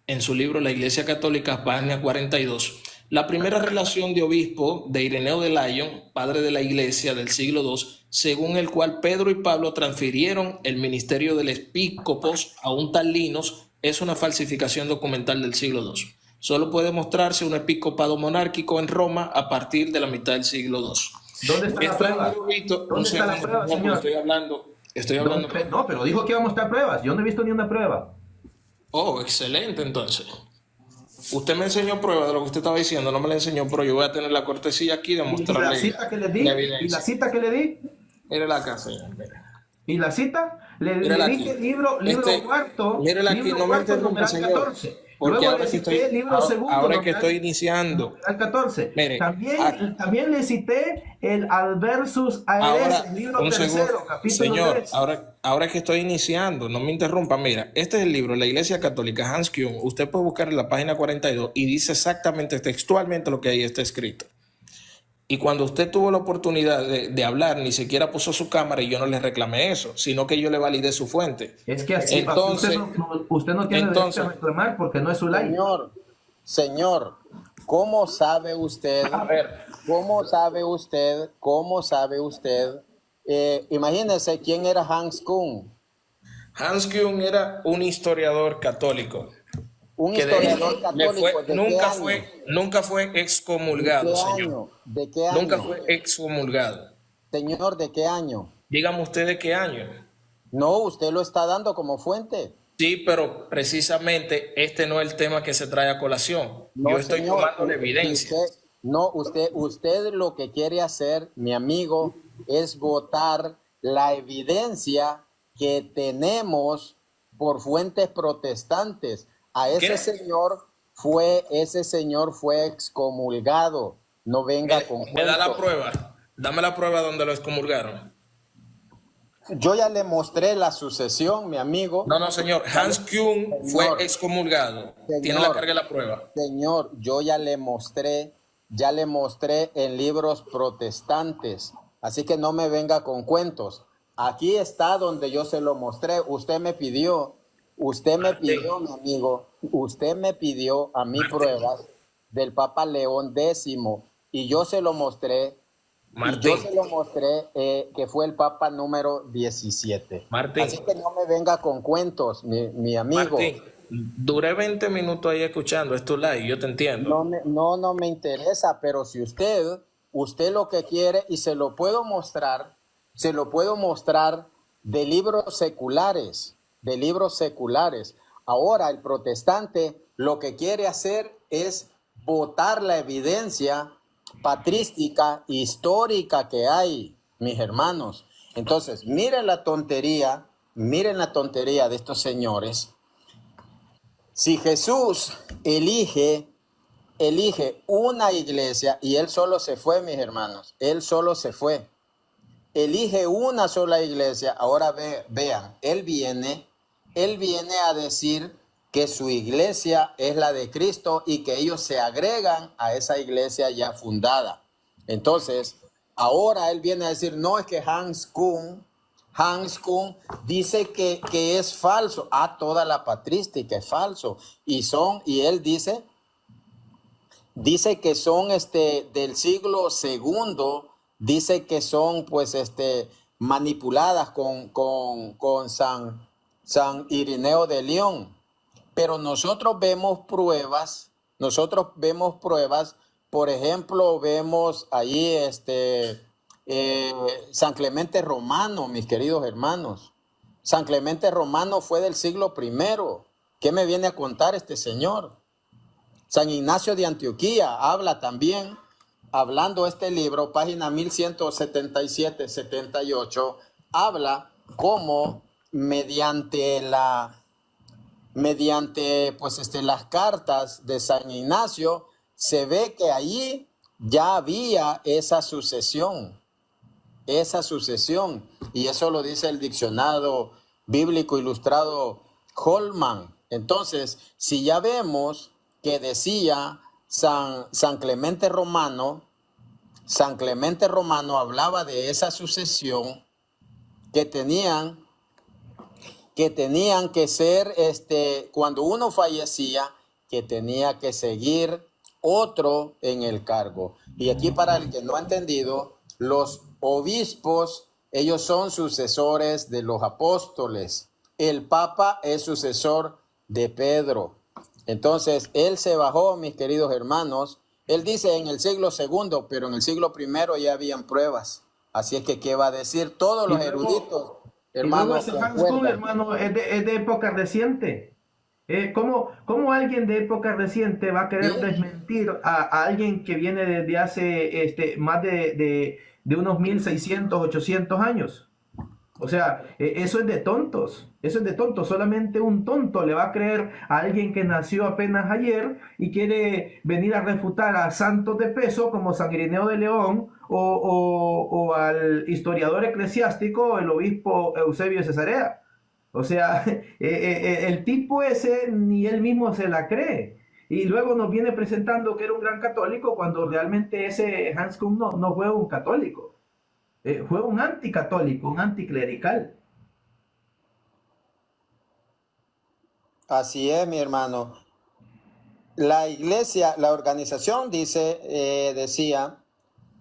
en su libro La Iglesia Católica, página 42. La primera relación de obispo de Ireneo de Lyon, padre de la Iglesia del siglo II, según el cual Pedro y Pablo transfirieron el ministerio del episcopos a un tal Linos, es una falsificación documental del siglo II. Solo puede mostrarse un episcopado monárquico en Roma a partir de la mitad del siglo II. ¿Dónde está la prueba? ¿Dónde está la prueba, señor? Estoy hablando. No, pero dijo que iba a mostrar pruebas. Yo no he visto ni una prueba. Oh, excelente, entonces. Usted me enseñó pruebas de lo que usted estaba diciendo, no me la enseñó, pero yo voy a tener la cortesía aquí de mostrarle. ¿Y la cita que le di? ¿Y la cita que le di? Mírela acá, señor, mire. ¿Y la cita? Le dije libro cuarto. Mírela aquí, no me interrumpa, señor. 14. Porque Luego le cité libro segundo. Ahora que estoy iniciando. Al 14. Mire, también le cité el Adversus Aeres, el libro tercero, capítulo señor, 3. ahora que estoy iniciando, no me interrumpa. Mira, este es el libro, La Iglesia Católica, Hans Küng. Usted puede buscar en la página 42 y dice exactamente, textualmente lo que ahí está escrito. Y cuando usted tuvo la oportunidad de hablar, ni siquiera puso su cámara y yo no le reclamé eso, sino que yo le validé su fuente. Es que así, entonces, usted no tiene derecho a reclamar porque no es su like. Señor, ¿cómo sabe usted? A ver. ¿Cómo sabe usted? Imagínese quién era Hans Küng. Hans Küng era un historiador católico. Un historiador católico. Nunca fue excomulgado, señor. ¿De qué año? Nunca fue excomulgado. Señor, ¿de qué año? Dígame usted de qué año. No, usted lo está dando como fuente. Sí, pero precisamente este no es el tema que se trae a colación. No, yo estoy señor, tomando la evidencia. Usted lo que quiere hacer, mi amigo, es votar la evidencia que tenemos por fuentes protestantes. Ese señor fue excomulgado. No venga con me da la prueba. Dame la prueba donde lo excomulgaron. Yo ya le mostré la sucesión, mi amigo. No, señor. Hans Küng fue excomulgado. Tiene la carga de la prueba. Señor, yo ya le mostré en libros protestantes. Así que no me venga con cuentos. Aquí está donde yo se lo mostré. Usted me pidió, mi amigo, usted me pidió a mí pruebas del Papa León X y yo se lo mostré. Martín. Y yo se lo mostré que fue el Papa número 17. Martín. Así que no me venga con cuentos, mi amigo. Martín, duré 20 minutos ahí escuchando, es tu live, yo te entiendo. No me interesa, pero si usted lo que quiere, y se lo puedo mostrar de libros seculares. Ahora el protestante lo que quiere hacer es botar la evidencia patrística, histórica que hay, mis hermanos. Entonces, miren la tontería de estos señores. Si Jesús elige una iglesia, y él solo se fue, mis hermanos, él solo se fue, elige una sola iglesia. Ahora vean, él viene a decir que su iglesia es la de Cristo y que ellos se agregan a esa iglesia ya fundada. Entonces, ahora él viene a decir, no, es que Hans Küng dice que es falso. Toda la patrística es falso. Y él dice que son del siglo segundo, dice que son manipuladas con San Ireneo de Lyon. Pero nosotros vemos pruebas, por ejemplo, vemos ahí San Clemente Romano, mis queridos hermanos. San Clemente Romano fue del siglo I. ¿Qué me viene a contar este señor? San Ignacio de Antioquía habla también, hablando este libro, página 1177-78, habla cómo mediante las cartas de San Ignacio, se ve que allí ya había esa sucesión, y eso lo dice el diccionario bíblico ilustrado Holman. Entonces, si ya vemos que decía San Clemente Romano hablaba de esa sucesión que tenían que ser, cuando uno fallecía, que tenía que seguir otro en el cargo. Y aquí, para el que no ha entendido, los obispos, ellos son sucesores de los apóstoles. El Papa es sucesor de Pedro. Entonces, él se bajó, mis queridos hermanos. Él dice en el siglo II, pero en el siglo I ya habían pruebas. Así es que, ¿qué va a decir? Todos los eruditos, hermanos, hermano, es de época reciente. ¿Cómo alguien de época reciente va a querer desmentir a alguien que viene desde hace más de unos 1600, 800 años? O sea, eso es de tontos. Solamente un tonto le va a creer a alguien que nació apenas ayer y quiere venir a refutar a santos de peso como San Ireneo de León o al historiador eclesiástico, el obispo Eusebio de Cesarea. O sea, el tipo ese ni él mismo se la cree. Y luego nos viene presentando que era un gran católico cuando realmente ese Hans Küng no fue un católico. Fue un anticatólico, un anticlerical. Así es, mi hermano. La iglesia, la organización decía,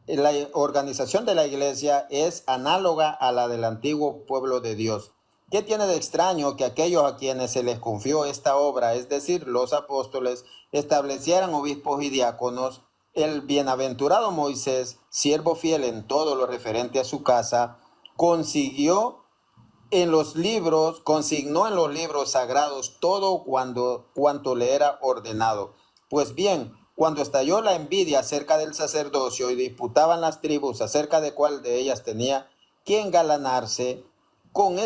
la organización de la iglesia es análoga a la del antiguo pueblo de Dios. ¿Qué tiene de extraño que aquellos a quienes se les confió esta obra, es decir, los apóstoles, establecieran obispos y diáconos? El bienaventurado Moisés, siervo fiel en todo lo referente a su casa, consignó en los libros sagrados todo cuanto le era ordenado. Pues bien, cuando estalló la envidia acerca del sacerdocio y disputaban las tribus acerca de cuál de ellas tenía que engalanarse, con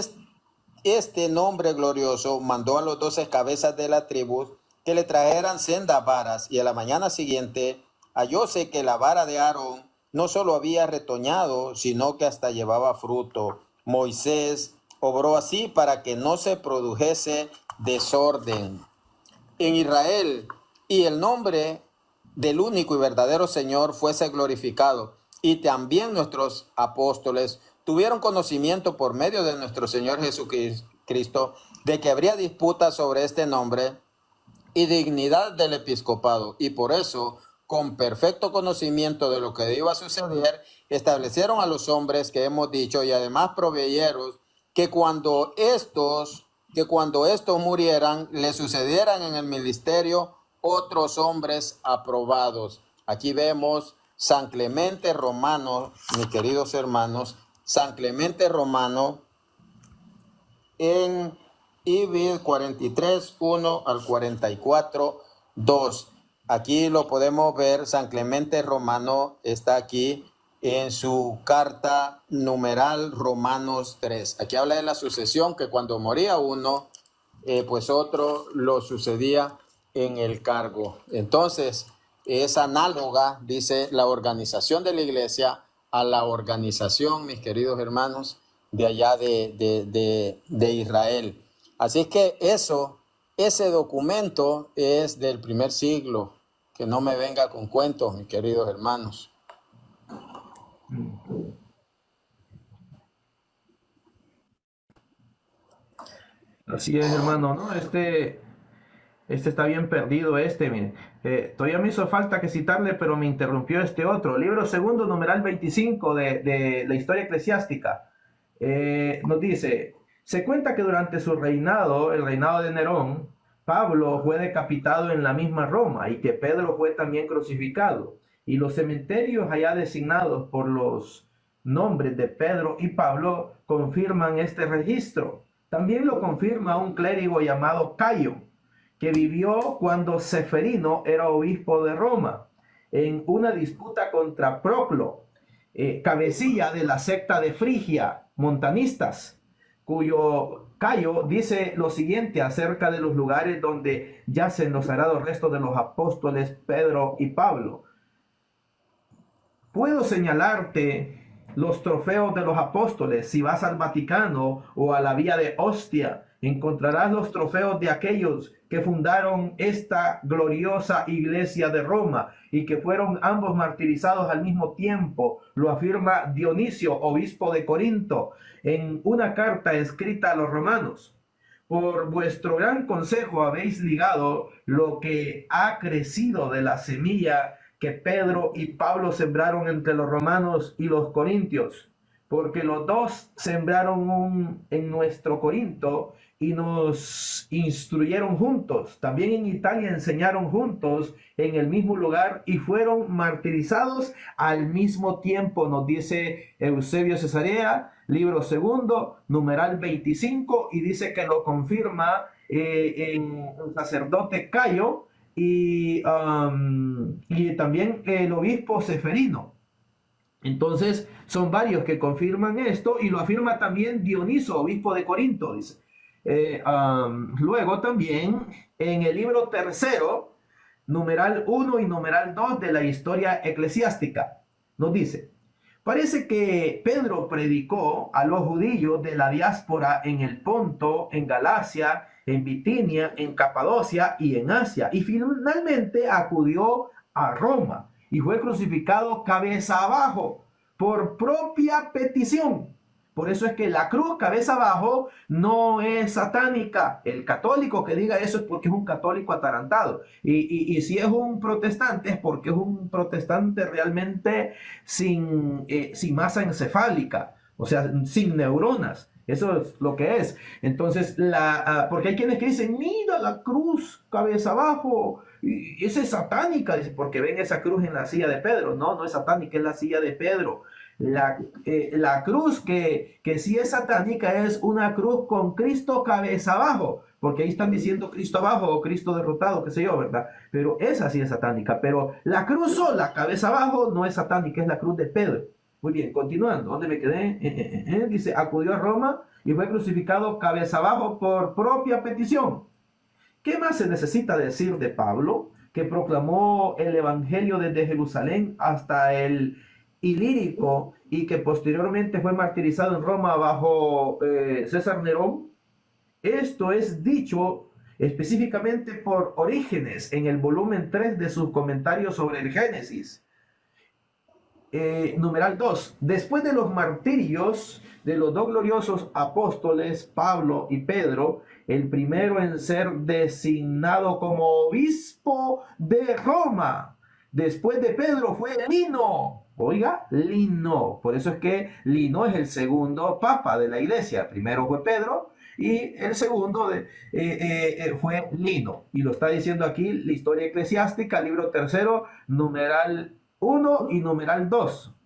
este nombre glorioso mandó a los 12 cabezas de la tribu que le trajeran sendas varas, y a la mañana siguiente hallóse que la vara de Aarón no solo había retoñado, sino que hasta llevaba fruto. Moisés obró así para que no se produjese desorden en Israel, y el nombre del único y verdadero Señor fuese glorificado. Y también nuestros apóstoles tuvieron conocimiento por medio de nuestro Señor Jesucristo de que habría disputa sobre este nombre y dignidad del episcopado, y por eso, con perfecto conocimiento de lo que iba a suceder, establecieron a los hombres que hemos dicho, y además proveyeron que cuando estos murieran, le sucedieran en el ministerio otros hombres aprobados. Aquí vemos San Clemente Romano, mis queridos hermanos, San Clemente Romano en Ibid 43, 1 al 44, 2. Aquí lo podemos ver. San Clemente Romano está aquí en su carta numeral Romanos 3. Aquí habla de la sucesión, que cuando moría uno, pues otro lo sucedía en el cargo. Entonces, es análoga, dice, la organización de la iglesia a la organización, mis queridos hermanos, de allá de Israel. Así es que ese documento es del primer siglo. Que no me venga con cuentos, mis queridos hermanos. Así es, hermano, ¿no? Este está bien perdido, mire. Todavía me hizo falta que citarle, pero me interrumpió este otro. Libro segundo, numeral 25 de la historia eclesiástica. Nos dice, se cuenta que durante su reinado, el reinado de Nerón, Pablo fue decapitado en la misma Roma y que Pedro fue también crucificado. Y los cementerios allá designados por los nombres de Pedro y Pablo confirman este registro. También lo confirma un clérigo llamado Cayo, que vivió cuando Ceferino era obispo de Roma, en una disputa contra Proclo, cabecilla de la secta de Frigia, montanistas. cuyo Cayo dice lo siguiente acerca de los lugares donde yacen los sagrados restos de los apóstoles Pedro y Pablo. Puedo señalarte los trofeos de los apóstoles. Si vas al Vaticano o a la Vía de Ostia, encontrarás los trofeos de aquellos que fundaron esta gloriosa iglesia de Roma y que fueron ambos martirizados al mismo tiempo. Lo afirma Dionisio, obispo de Corinto, en una carta escrita a los romanos. Por vuestro gran consejo habéis ligado lo que ha crecido de la semilla que Pedro y Pablo sembraron entre los romanos y los corintios, porque los dos sembraron en nuestro Corinto y nos instruyeron juntos. También en Italia enseñaron juntos en el mismo lugar y fueron martirizados al mismo tiempo, nos dice Eusebio Cesarea, libro segundo, numeral 25, y dice que lo confirma en el sacerdote Cayo y también el obispo Seferino. Entonces son varios que confirman esto, y lo afirma también Dioniso, obispo de Corinto, dice. Luego también en el libro tercero, numeral 1 y numeral 2 de la historia eclesiástica, nos dice: parece que Pedro predicó a los judíos de la diáspora en el Ponto, en Galacia, en Bitinia, en Capadocia y en Asia, y finalmente acudió a Roma y fue crucificado cabeza abajo por propia petición. Por eso es que la cruz cabeza abajo no es satánica. El católico que diga eso es porque es un católico atarantado. Y si es un protestante es porque es un protestante realmente sin masa encefálica, o sea, sin neuronas. Eso es lo que es. Entonces, porque hay quienes que dicen, mira la cruz cabeza abajo, y esa es satánica, dice, porque ven esa cruz en la silla de Pedro. No, no es satánica, es la silla de Pedro. La cruz que sí es satánica es una cruz con Cristo cabeza abajo, porque ahí están diciendo Cristo abajo o Cristo derrotado, qué sé yo, ¿verdad? Pero esa sí es satánica, pero la cruz sola, cabeza abajo, no es satánica, es la cruz de Pedro. Muy bien, continuando, ¿dónde me quedé? Dice, acudió a Roma y fue crucificado cabeza abajo por propia petición. ¿Qué más se necesita decir de Pablo, que proclamó el evangelio desde Jerusalén hasta el Ilírico y que posteriormente fue martirizado en Roma bajo César Nerón? Esto es dicho específicamente por Orígenes en el volumen 3 de sus comentarios sobre el Génesis. Numeral 2. Después de los martirios de los dos gloriosos apóstoles, Pablo y Pedro, el primero en ser designado como obispo de Roma, después de Pedro fue Lino. Oiga, Lino. Por eso es que Lino es el segundo papa de la iglesia. Primero fue Pedro y el segundo fue Lino. Y lo está diciendo aquí la historia eclesiástica, libro tercero, numeral 1 y numeral 2.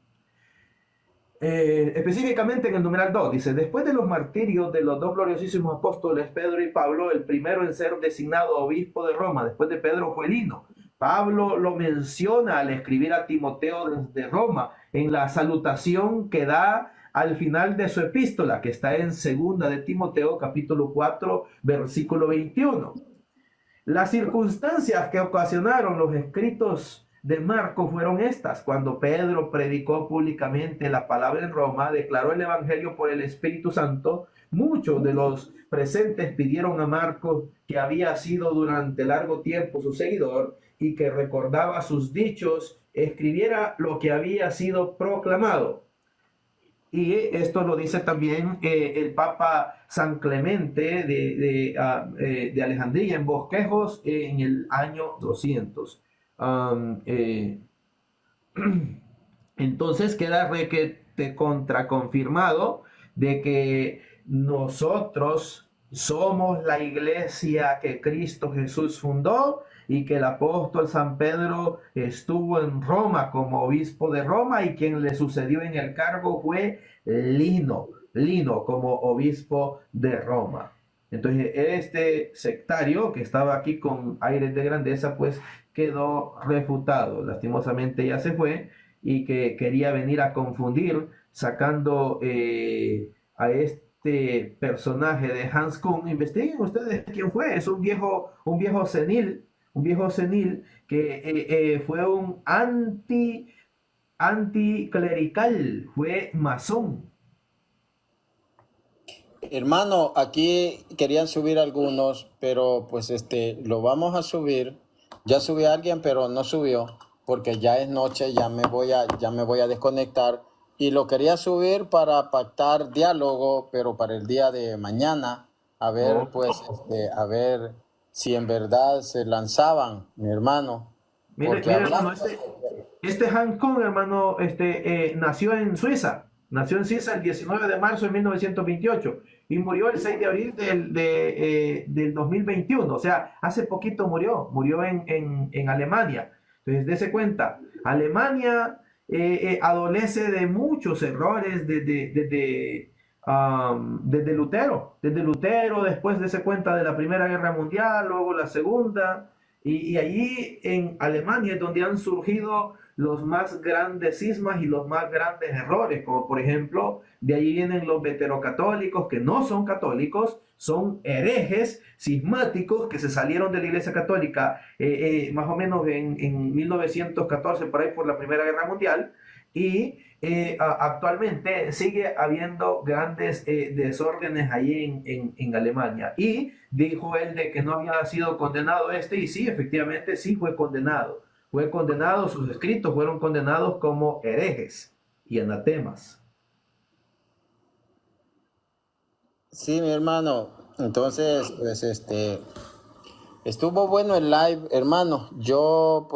Específicamente en el numeral 2 dice: después de los martirios de los dos gloriosísimos apóstoles Pedro y Pablo, el primero en ser designado obispo de Roma después de Pedro fue Lino. Pablo lo menciona al escribir a Timoteo desde Roma en la salutación que da al final de su epístola, que está en segunda de Timoteo capítulo 4 versículo 21. Las circunstancias que ocasionaron los escritos de Marcos fueron estas: cuando Pedro predicó públicamente la palabra en Roma, declaró el evangelio por el Espíritu Santo, muchos de los presentes pidieron a Marcos, que había sido durante largo tiempo su seguidor y que recordaba sus dichos, escribiera lo que había sido proclamado. Y esto lo dice también el Papa San Clemente de Alejandría en Bosquejos en el año 200. Entonces queda requete contraconfirmado de que nosotros somos la iglesia que Cristo Jesús fundó y que el apóstol San Pedro estuvo en Roma como obispo de Roma, y quien le sucedió en el cargo fue Lino como obispo de Roma. Entonces este sectario que estaba aquí con aires de grandeza pues quedó refutado. Lastimosamente ya se fue, y que quería venir a confundir sacando este personaje de Hans Kuhn, investiguen ustedes quién fue. Es un viejo senil que fue un anticlerical, fue masón. Hermano, aquí querían subir algunos, pero pues lo vamos a subir. Ya subí a alguien, pero no subió, porque ya es noche, ya me voy a desconectar. Y lo quería subir para pactar diálogo, pero para el día de mañana, a ver, pues, a ver si en verdad se lanzaban, mi hermano. Mire, Porque mire, hermano, hablando, este Han Kong, hermano, nació en Suiza. Nació en Suiza el 19 de marzo de 1928 y murió el 6 de abril del 2021. O sea, hace poquito murió en Alemania. Entonces, dése cuenta, Alemania adolece de muchos errores desde Lutero. Desde Lutero, después dése cuenta de la Primera Guerra Mundial, luego la Segunda. Y allí en Alemania es donde han surgido los más grandes cismas y los más grandes errores, como por ejemplo, de allí vienen los veterocatólicos que no son católicos, son herejes cismáticos que se salieron de la Iglesia Católica más o menos en 1914, por ahí por la Primera Guerra Mundial, y actualmente sigue habiendo grandes desórdenes ahí en Alemania. Y dijo él de que no había sido condenado y sí, efectivamente sí fue condenado. Fue condenado, sus escritos fueron condenados como herejes y anatemas. sí, mi hermano. Entonces, pues, estuvo bueno el live, hermano. Yo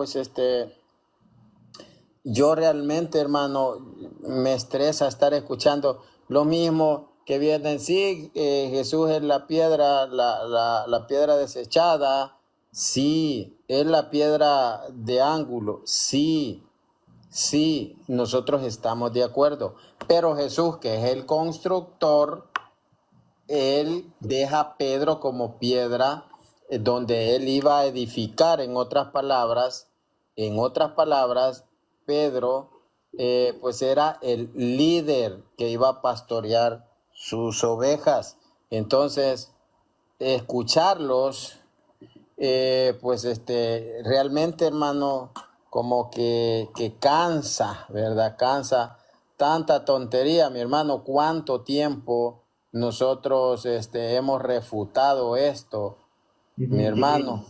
realmente, hermano, me estresa estar escuchando lo mismo que vienen. Sí, Jesús es la piedra, la piedra desechada. Sí, es la piedra de ángulo. Sí, sí, nosotros estamos de acuerdo. Pero Jesús, que es el constructor, él deja a Pedro como piedra donde él iba a edificar. En otras palabras, Pedro pues era el líder que iba a pastorear sus ovejas. Entonces, escucharlos, realmente, hermano, como que cansa, ¿verdad? Cansa tanta tontería, mi hermano. ¿Cuánto tiempo nosotros hemos refutado esto, mi hermano?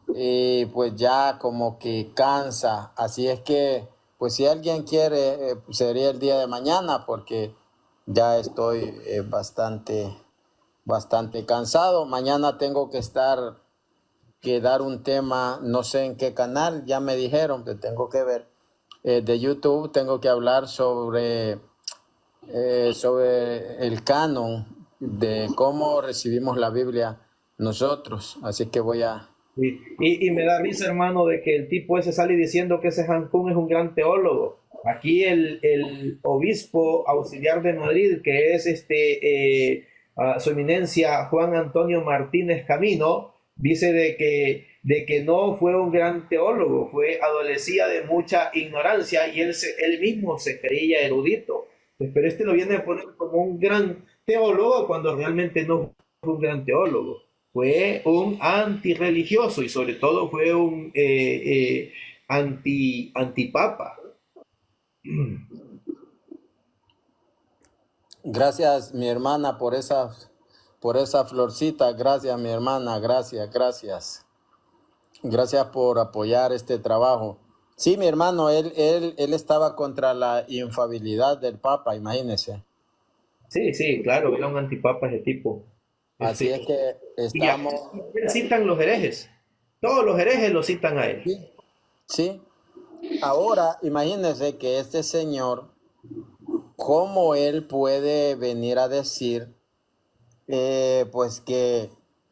Y pues ya como que cansa. Así es que, pues si alguien quiere, sería el día de mañana, porque ya estoy bastante cansado. Mañana tengo que dar un tema, no sé en qué canal, ya me dijeron que tengo que ver, de YouTube, tengo que hablar sobre el canon, de cómo recibimos la Biblia nosotros. Así que voy a... Y me da risa, hermano, de que el tipo ese sale diciendo que ese Han Kung es un gran teólogo. Aquí el obispo auxiliar de Madrid, que es su eminencia Juan Antonio Martínez Camino, dice de que no fue un gran teólogo, adolecía de mucha ignorancia y él mismo se creía erudito. Pero lo viene a poner como un gran teólogo cuando realmente no fue un gran teólogo. Fue un antirreligioso y sobre todo fue un antipapa. Gracias, mi hermana, por esa florcita. Gracias, mi hermana. Gracias. Gracias por apoyar este trabajo. Sí, mi hermano, él estaba contra la infalibilidad del Papa, imagínese. Sí, claro, era un antipapa ese tipo. Así es que Y aquí citan los herejes. Todos los herejes lo citan a él. Sí. Ahora, imagínese que este señor, ¿cómo él puede venir a decir,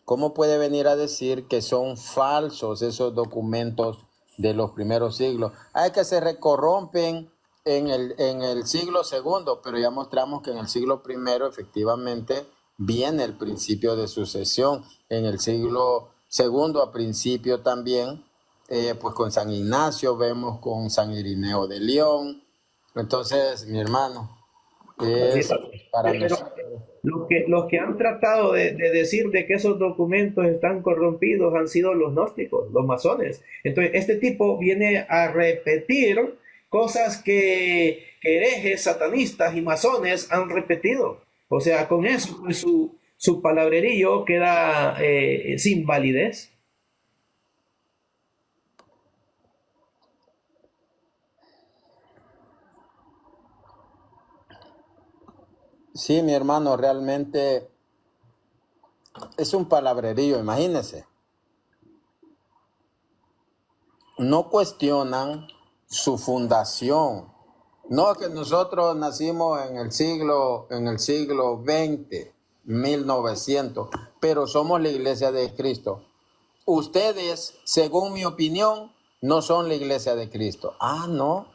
cómo puede venir a decir que son falsos esos documentos de los primeros siglos? Hay que se corrompen en el siglo segundo, pero ya mostramos que en el siglo primero efectivamente viene el principio de sucesión. En el siglo segundo a principio también, pues con San Ignacio, vemos con San Irineo de León. Entonces, mi hermano, es para nosotros. Los que han tratado de decir de que esos documentos están corrompidos han sido los gnósticos, los masones. Entonces, este tipo viene a repetir cosas que herejes, satanistas y masones han repetido. O sea, con eso pues, su palabrerío queda sin validez. Sí, mi hermano, realmente es un palabrerío, imagínense. No cuestionan su fundación. No que nosotros nacimos en el siglo XX, 1900, pero somos la iglesia de Cristo. Ustedes, según mi opinión, no son la iglesia de Cristo. Ah, no.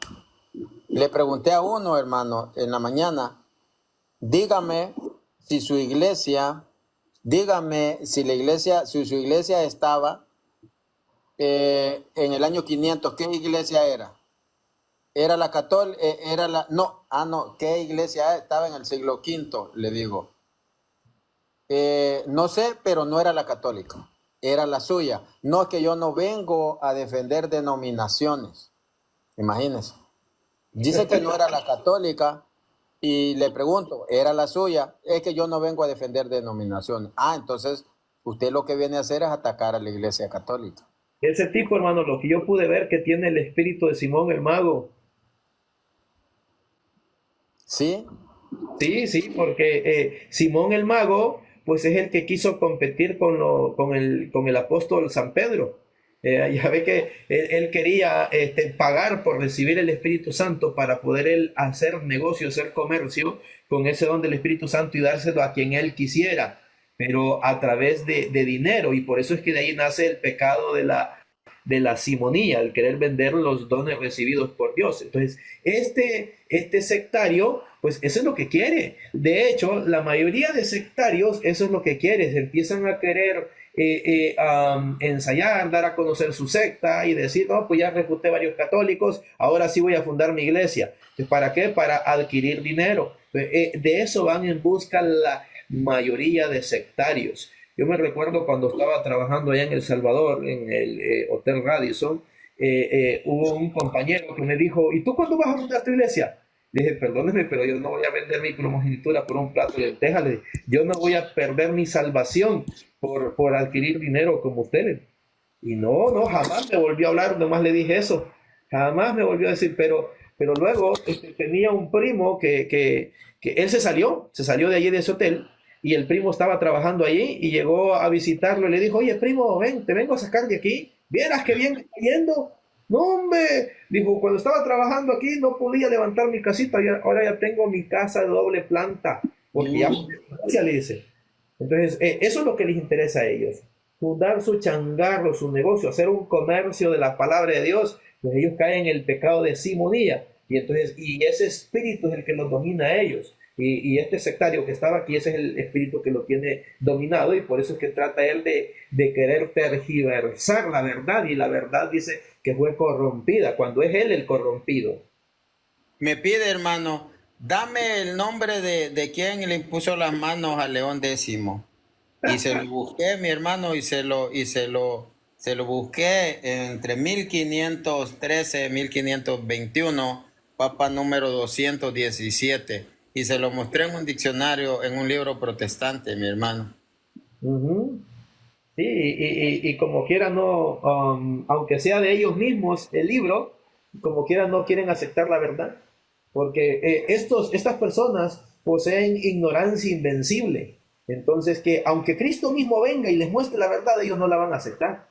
Le pregunté a uno, hermano, en la mañana, dígame si su iglesia, si su iglesia estaba en el año 500, ¿qué iglesia era? Era la católica, ¿qué iglesia estaba en el siglo V? Le digo. No sé, pero no era la católica, era la suya. No, es que yo no vengo a defender denominaciones, imagínense. Dice que no era la católica y le pregunto, ¿era la suya? Es que yo no vengo a defender denominaciones. Ah, entonces usted lo que viene a hacer es atacar a la iglesia católica. Ese tipo, hermano, lo que yo pude ver que tiene el espíritu de Simón el Mago. ¿Sí? Sí, porque Simón el Mago, pues es el que quiso competir con el apóstol San Pedro. Ya ve que él quería pagar por recibir el Espíritu Santo para poder él hacer negocio, hacer comercio con ese don del Espíritu Santo y dárselo a quien él quisiera, pero a través de dinero. Y por eso es que de ahí nace el pecado de la simonía, el querer vender los dones recibidos por Dios. Entonces, este sectario, pues eso es lo que quiere. De hecho, la mayoría de sectarios, eso es lo que quiere. Se empiezan a querer ensayar, dar a conocer su secta y decir, no, pues ya refuté varios católicos, ahora sí voy a fundar mi iglesia. ¿Para qué? Para adquirir dinero. De eso van en busca la mayoría de sectarios. Yo me recuerdo cuando estaba trabajando allá en El Salvador, en el Hotel Radisson, hubo un compañero que me dijo, ¿y tú cuándo vas a fundar tu iglesia? Le dije, perdóneme, pero yo no voy a vender mi primogenitura por un plato de lentejas. Yo no voy a perder mi salvación por adquirir dinero como ustedes. Y no, jamás me volvió a hablar, nomás le dije eso. Jamás me volvió a decir, pero luego tenía un primo que él se salió de allí de ese hotel, y el primo estaba trabajando allí y llegó a visitarlo y le dijo, oye primo, ven, te vengo a sacar de aquí, vieras que bien está yendo. No, hombre, dijo, cuando estaba trabajando aquí no podía levantar mi casita, ahora ya tengo mi casa de doble planta, porque ya le dice. Entonces, eso es lo que les interesa a ellos, fundar su changarro, su negocio, hacer un comercio de la palabra de Dios. Pues ellos caen en el pecado de simonía, y entonces, y ese espíritu es el que los domina a ellos. Y este sectario que estaba aquí, ese es el espíritu que lo tiene dominado, y por eso es que trata él de querer tergiversar la verdad, y la verdad dice que fue corrompida, cuando es él el corrompido. Me pide, hermano, dame el nombre de quien le impuso las manos a León X. Y se lo busqué, mi hermano, y se lo busqué entre 1513 y 1521, Papa número 217. Y se lo mostré en un diccionario, en un libro protestante, mi hermano. Sí, y como quiera no, aunque sea de ellos mismos el libro, como quiera no quieren aceptar la verdad, porque estas personas poseen ignorancia invencible. Entonces que aunque Cristo mismo venga y les muestre la verdad, ellos no la van a aceptar.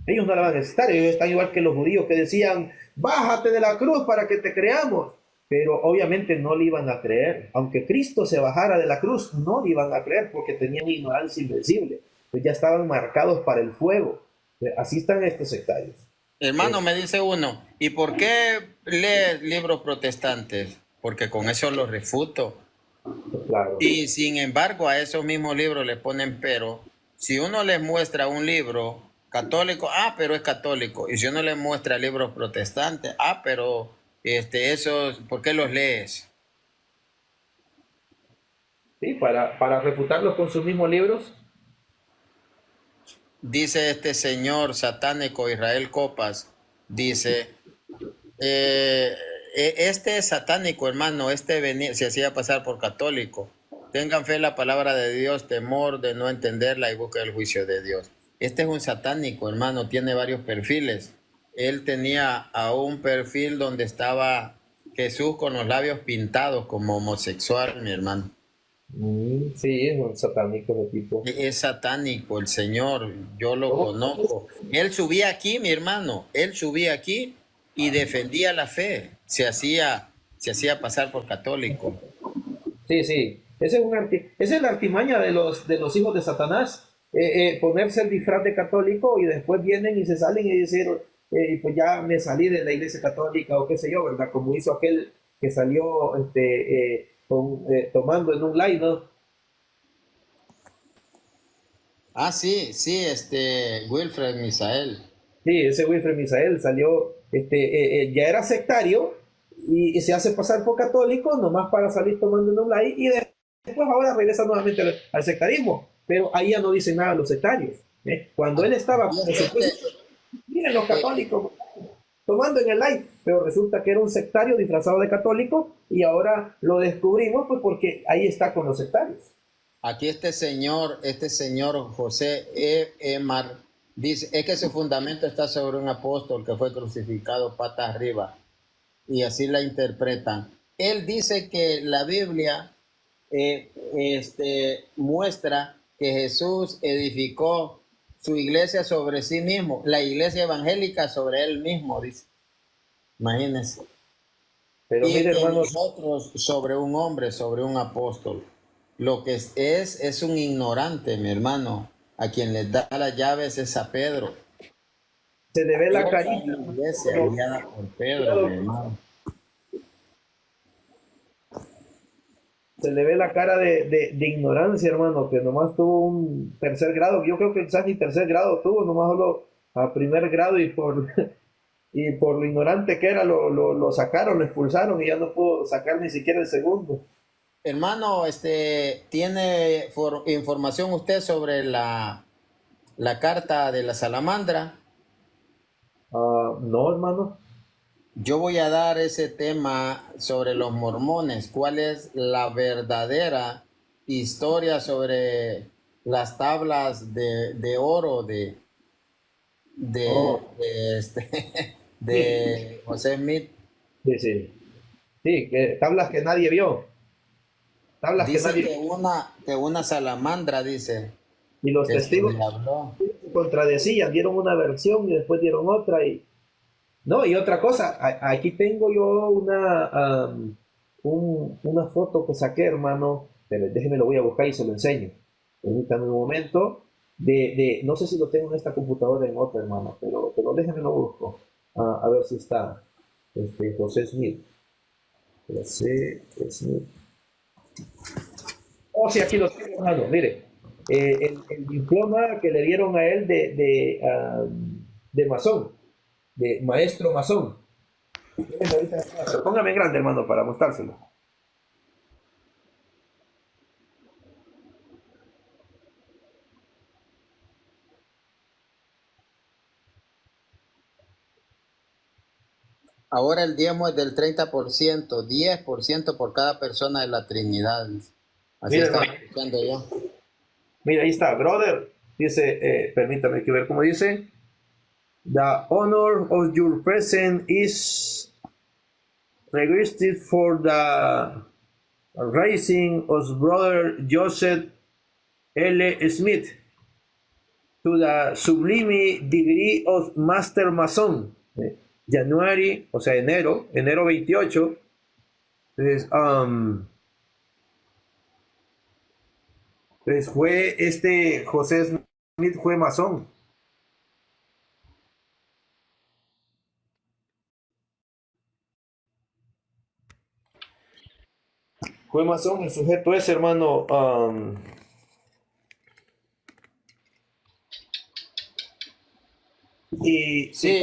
Ellos no la van a aceptar. Ellos están igual que los judíos que decían, bájate de la cruz para que te creamos. Pero obviamente no le iban a creer. Aunque Cristo se bajara de la cruz, no le iban a creer porque tenían ignorancia invencible. Pues ya estaban marcados para el fuego. Así están estos sectarios. Hermano, me dice uno, ¿y por qué lee libros protestantes? Porque con eso los refuto. Claro. Y sin embargo, a esos mismos libros le ponen pero. Si uno les muestra un libro católico, pero es católico. Y si uno les muestra libros protestantes, pero esos, ¿por qué los lees? ¿sí? Para refutarlos con sus mismos libros. Dice este señor satánico Israel Copas, dice, este es satánico, hermano, se hacía pasar por católico. Tengan fe en la palabra de Dios, temor de no entenderla y busca el juicio de Dios. Este es un satánico, hermano, tiene varios perfiles. Él tenía a un perfil donde estaba Jesús con los labios pintados como homosexual, mi hermano. Sí, es un satánico de tipo. Es satánico el señor, yo lo conozco. Él subía aquí, mi hermano, él subía aquí y defendía la fe. Se hacía pasar por católico. Sí, sí. Esa es la artimaña de los hijos de Satanás. Ponerse el disfraz de católico y después vienen y se salen y dicen, pues ya me salí de la iglesia católica o qué sé yo, ¿verdad? Como hizo aquel que salió tomando en un live, ¿no? Ah, sí, Wilfred Misael. Sí, ese Wilfred Misael salió, ya era sectario y se hace pasar por católico nomás para salir tomando en un live y después ahora regresa nuevamente al sectarismo, pero ahí ya no dicen nada los sectarios. Cuando él estaba, miren los católicos tomando en el live, pero resulta que era un sectario disfrazado de católico y ahora lo descubrimos pues porque ahí está con los sectarios. Aquí este señor José Emar dice, es que su fundamento está sobre un apóstol que fue crucificado patas arriba, y así la interpretan. Él dice que la Biblia muestra que Jesús edificó su iglesia sobre sí mismo, la iglesia evangélica sobre él mismo, dice. Imagínense. Pero y mire, hermano, nosotros sobre un hombre, sobre un apóstol. Lo que es un ignorante, mi hermano. A quien les da las llaves es a Pedro. se le ve la carita. Iglesia guiada por Pedro, mi hermano. Se le ve la cara de ignorancia, hermano, que nomás tuvo un tercer grado. Yo creo que quizás ni tercer grado tuvo, nomás solo a primer grado y por lo ignorante que era lo sacaron, lo expulsaron y ya no pudo sacar ni siquiera el segundo. Hermano, ¿tiene información usted sobre la carta de la salamandra? No, hermano. Yo voy a dar ese tema sobre los mormones. ¿Cuál es la verdadera historia sobre las tablas de oro de José Smith? Sí, sí. Sí, que tablas que nadie vio. Tablas Dice que nadie que una salamandra, dice. Y los testigos se contradecían, dieron una versión y después dieron otra. No, y otra cosa, aquí tengo yo una foto que saqué, hermano, pero déjeme lo voy a buscar y se lo enseño. Permítame un momento. No sé si lo tengo en esta computadora o en otra, hermano, pero déjeme lo busco. A ver si está José Smith. José Smith. Oh, sí, aquí lo tengo, hermano. Mire, el diploma que le dieron a él de masón, de maestro masón. Póngame en grande, hermano, para mostrárselo. Ahora el diezmo es del 30%, 10% por cada persona de la Trinidad. Así Mira, está hermano. escuchando yo. Mira, ahí está, brother. Dice, permítame que ver cómo dice. The honor of your presence is requested for the raising of brother Joseph L. Smith to the sublime degree of Master Mason. January, o sea, enero 28. Entonces, pues fue José Smith fue masón. Fue masón el sujeto ese, hermano. Y Sí.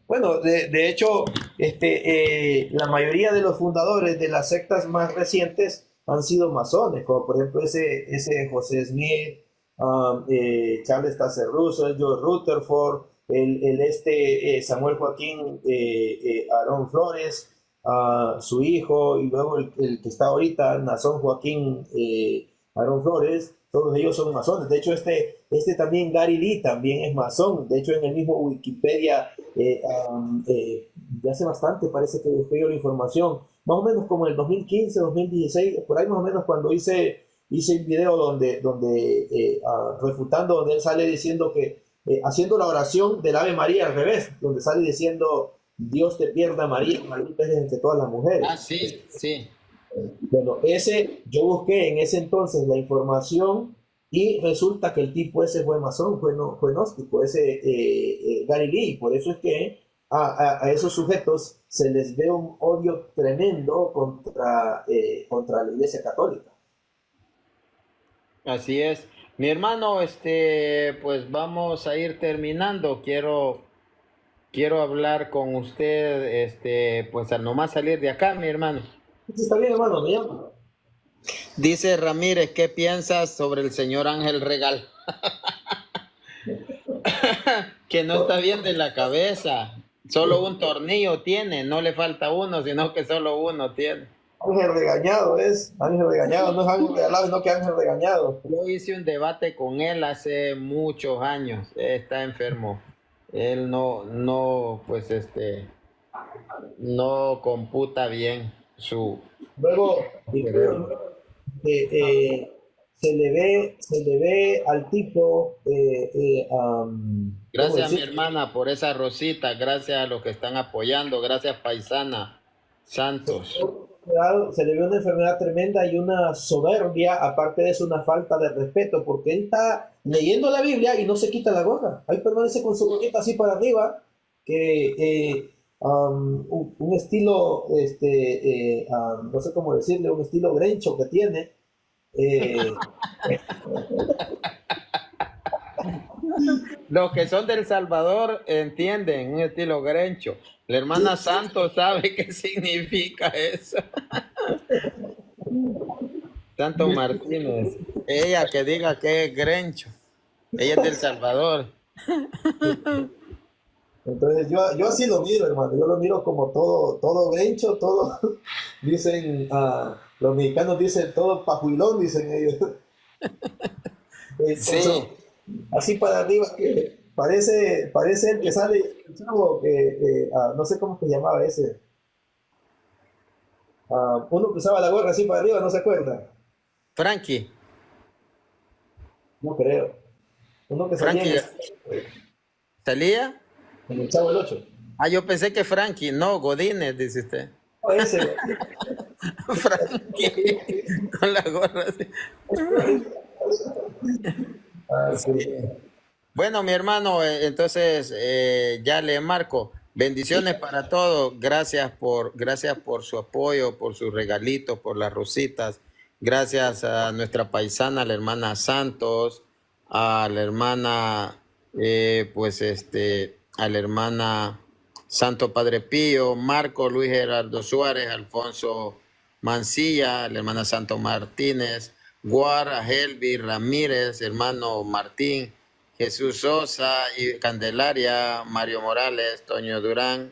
Bueno, de hecho, la mayoría de los fundadores de las sectas más recientes han sido masones, como por ejemplo ese José Smith, Charles Taze Russell, George Rutherford, Samuel Joaquín Aarón Flores, su hijo, y luego el que está ahorita, Nazón Joaquín Aarón Flores, todos ellos son masones. De hecho, este también, Gary Lee, también es masón. De hecho, en el mismo Wikipedia, ya hace bastante, parece que busqué yo la información, más o menos como en el 2015, 2016, por ahí más o menos, cuando hice un video donde refutando, donde él sale diciendo que, haciendo la oración del Ave María al revés, donde sale diciendo, Dios te pierda María, maldita eres entre todas las mujeres. Ah, sí, sí. Bueno, yo busqué en ese entonces la información y resulta que el tipo ese fue masón, fue gnóstico, Gary Lee. Por eso es que a esos sujetos se les ve un odio tremendo contra la Iglesia Católica. Así es. Mi hermano, pues vamos a ir terminando. Quiero hablar con usted, pues al nomás salir de acá, mi hermano. Sí, está bien, hermano, me llama. Dice Ramírez, ¿qué piensas sobre el señor Ángel Regal? Que no está bien de la cabeza. Solo un tornillo tiene, no le falta uno, sino que solo uno tiene. Ángel regañado Ángel regañado, no es Ángel regalado, sino que Ángel regañado. Yo hice un debate con él hace muchos años, está enfermo. Él no computa bien su... Luego, se le ve al tipo... Gracias a mi hermana por esa rosita, gracias a los que están apoyando, gracias paisana Santos. Se le ve una enfermedad tremenda y una soberbia, aparte de eso una falta de respeto, porque él está leyendo la Biblia y no se quita la gorra. Ahí permanece con su gorrita así para arriba, que un estilo, no sé cómo decirle, un estilo grencho que tiene. Los que son del Salvador entienden un estilo grencho. La hermana Santos sabe qué significa eso. Santo Martínez. Ella que diga que es grencho. Ella es del Salvador. Entonces yo así lo miro, hermano. Yo lo miro como todo grencho, todo. Dicen, los mexicanos dicen todo pajuilón, dicen ellos. Sí. Así para arriba, que parece el que sale, el chavo que no sé cómo se llamaba ese. Uno que usaba la gorra así para arriba, ¿no se acuerda? Frankie. No creo. Uno que salía Frankie. ¿Salía? En el Chavo el 8. Yo pensé que Frankie, no, Godínez, dice usted. No, ese. Frankie, con la gorra así. Sí. Bueno, mi hermano, entonces ya le marco. Bendiciones para todos. Gracias por su apoyo, por sus regalitos, por las rositas. Gracias a nuestra paisana, la hermana Santos, a la hermana, a la hermana Santo Padre Pío, Marco Luis Gerardo Suárez, Alfonso Mancilla, la hermana Santo Martínez, Guara, Helvi, Ramírez, hermano Martín, Jesús Sosa y Candelaria, Mario Morales, Toño Durán,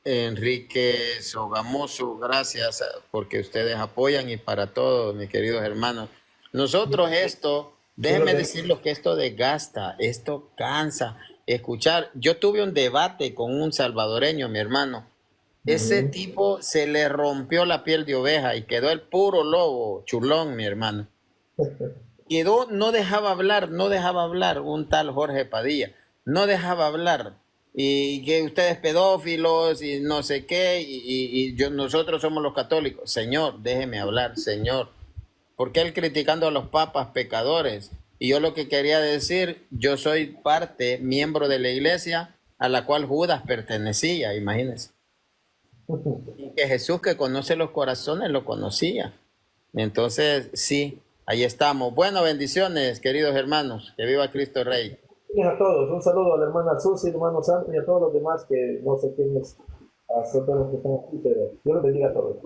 Enrique Sogamoso, gracias porque ustedes apoyan y para todos, mis queridos hermanos. Nosotros déjenme decirles que esto desgasta, esto cansa. Escuchar, yo tuve un debate con un salvadoreño, mi hermano. Ese tipo se le rompió la piel de oveja y quedó el puro lobo, chulón, mi hermano. No dejaba hablar un tal Jorge Padilla, no dejaba hablar. Y que ustedes pedófilos y no sé qué, nosotros somos los católicos. Señor, déjeme hablar, señor. Porque él criticando a los papas pecadores. Y yo lo que quería decir, yo soy miembro de la iglesia a la cual Judas pertenecía, imagínense. Y que Jesús, que conoce los corazones, lo conocía. Entonces, sí, ahí estamos. Bueno, bendiciones, queridos hermanos. Que viva Cristo Rey. A todos, un saludo a la hermana Susi, hermano Santo y a todos los demás que no sé quiénes son todos los que están aquí, pero Dios los bendiga a todos.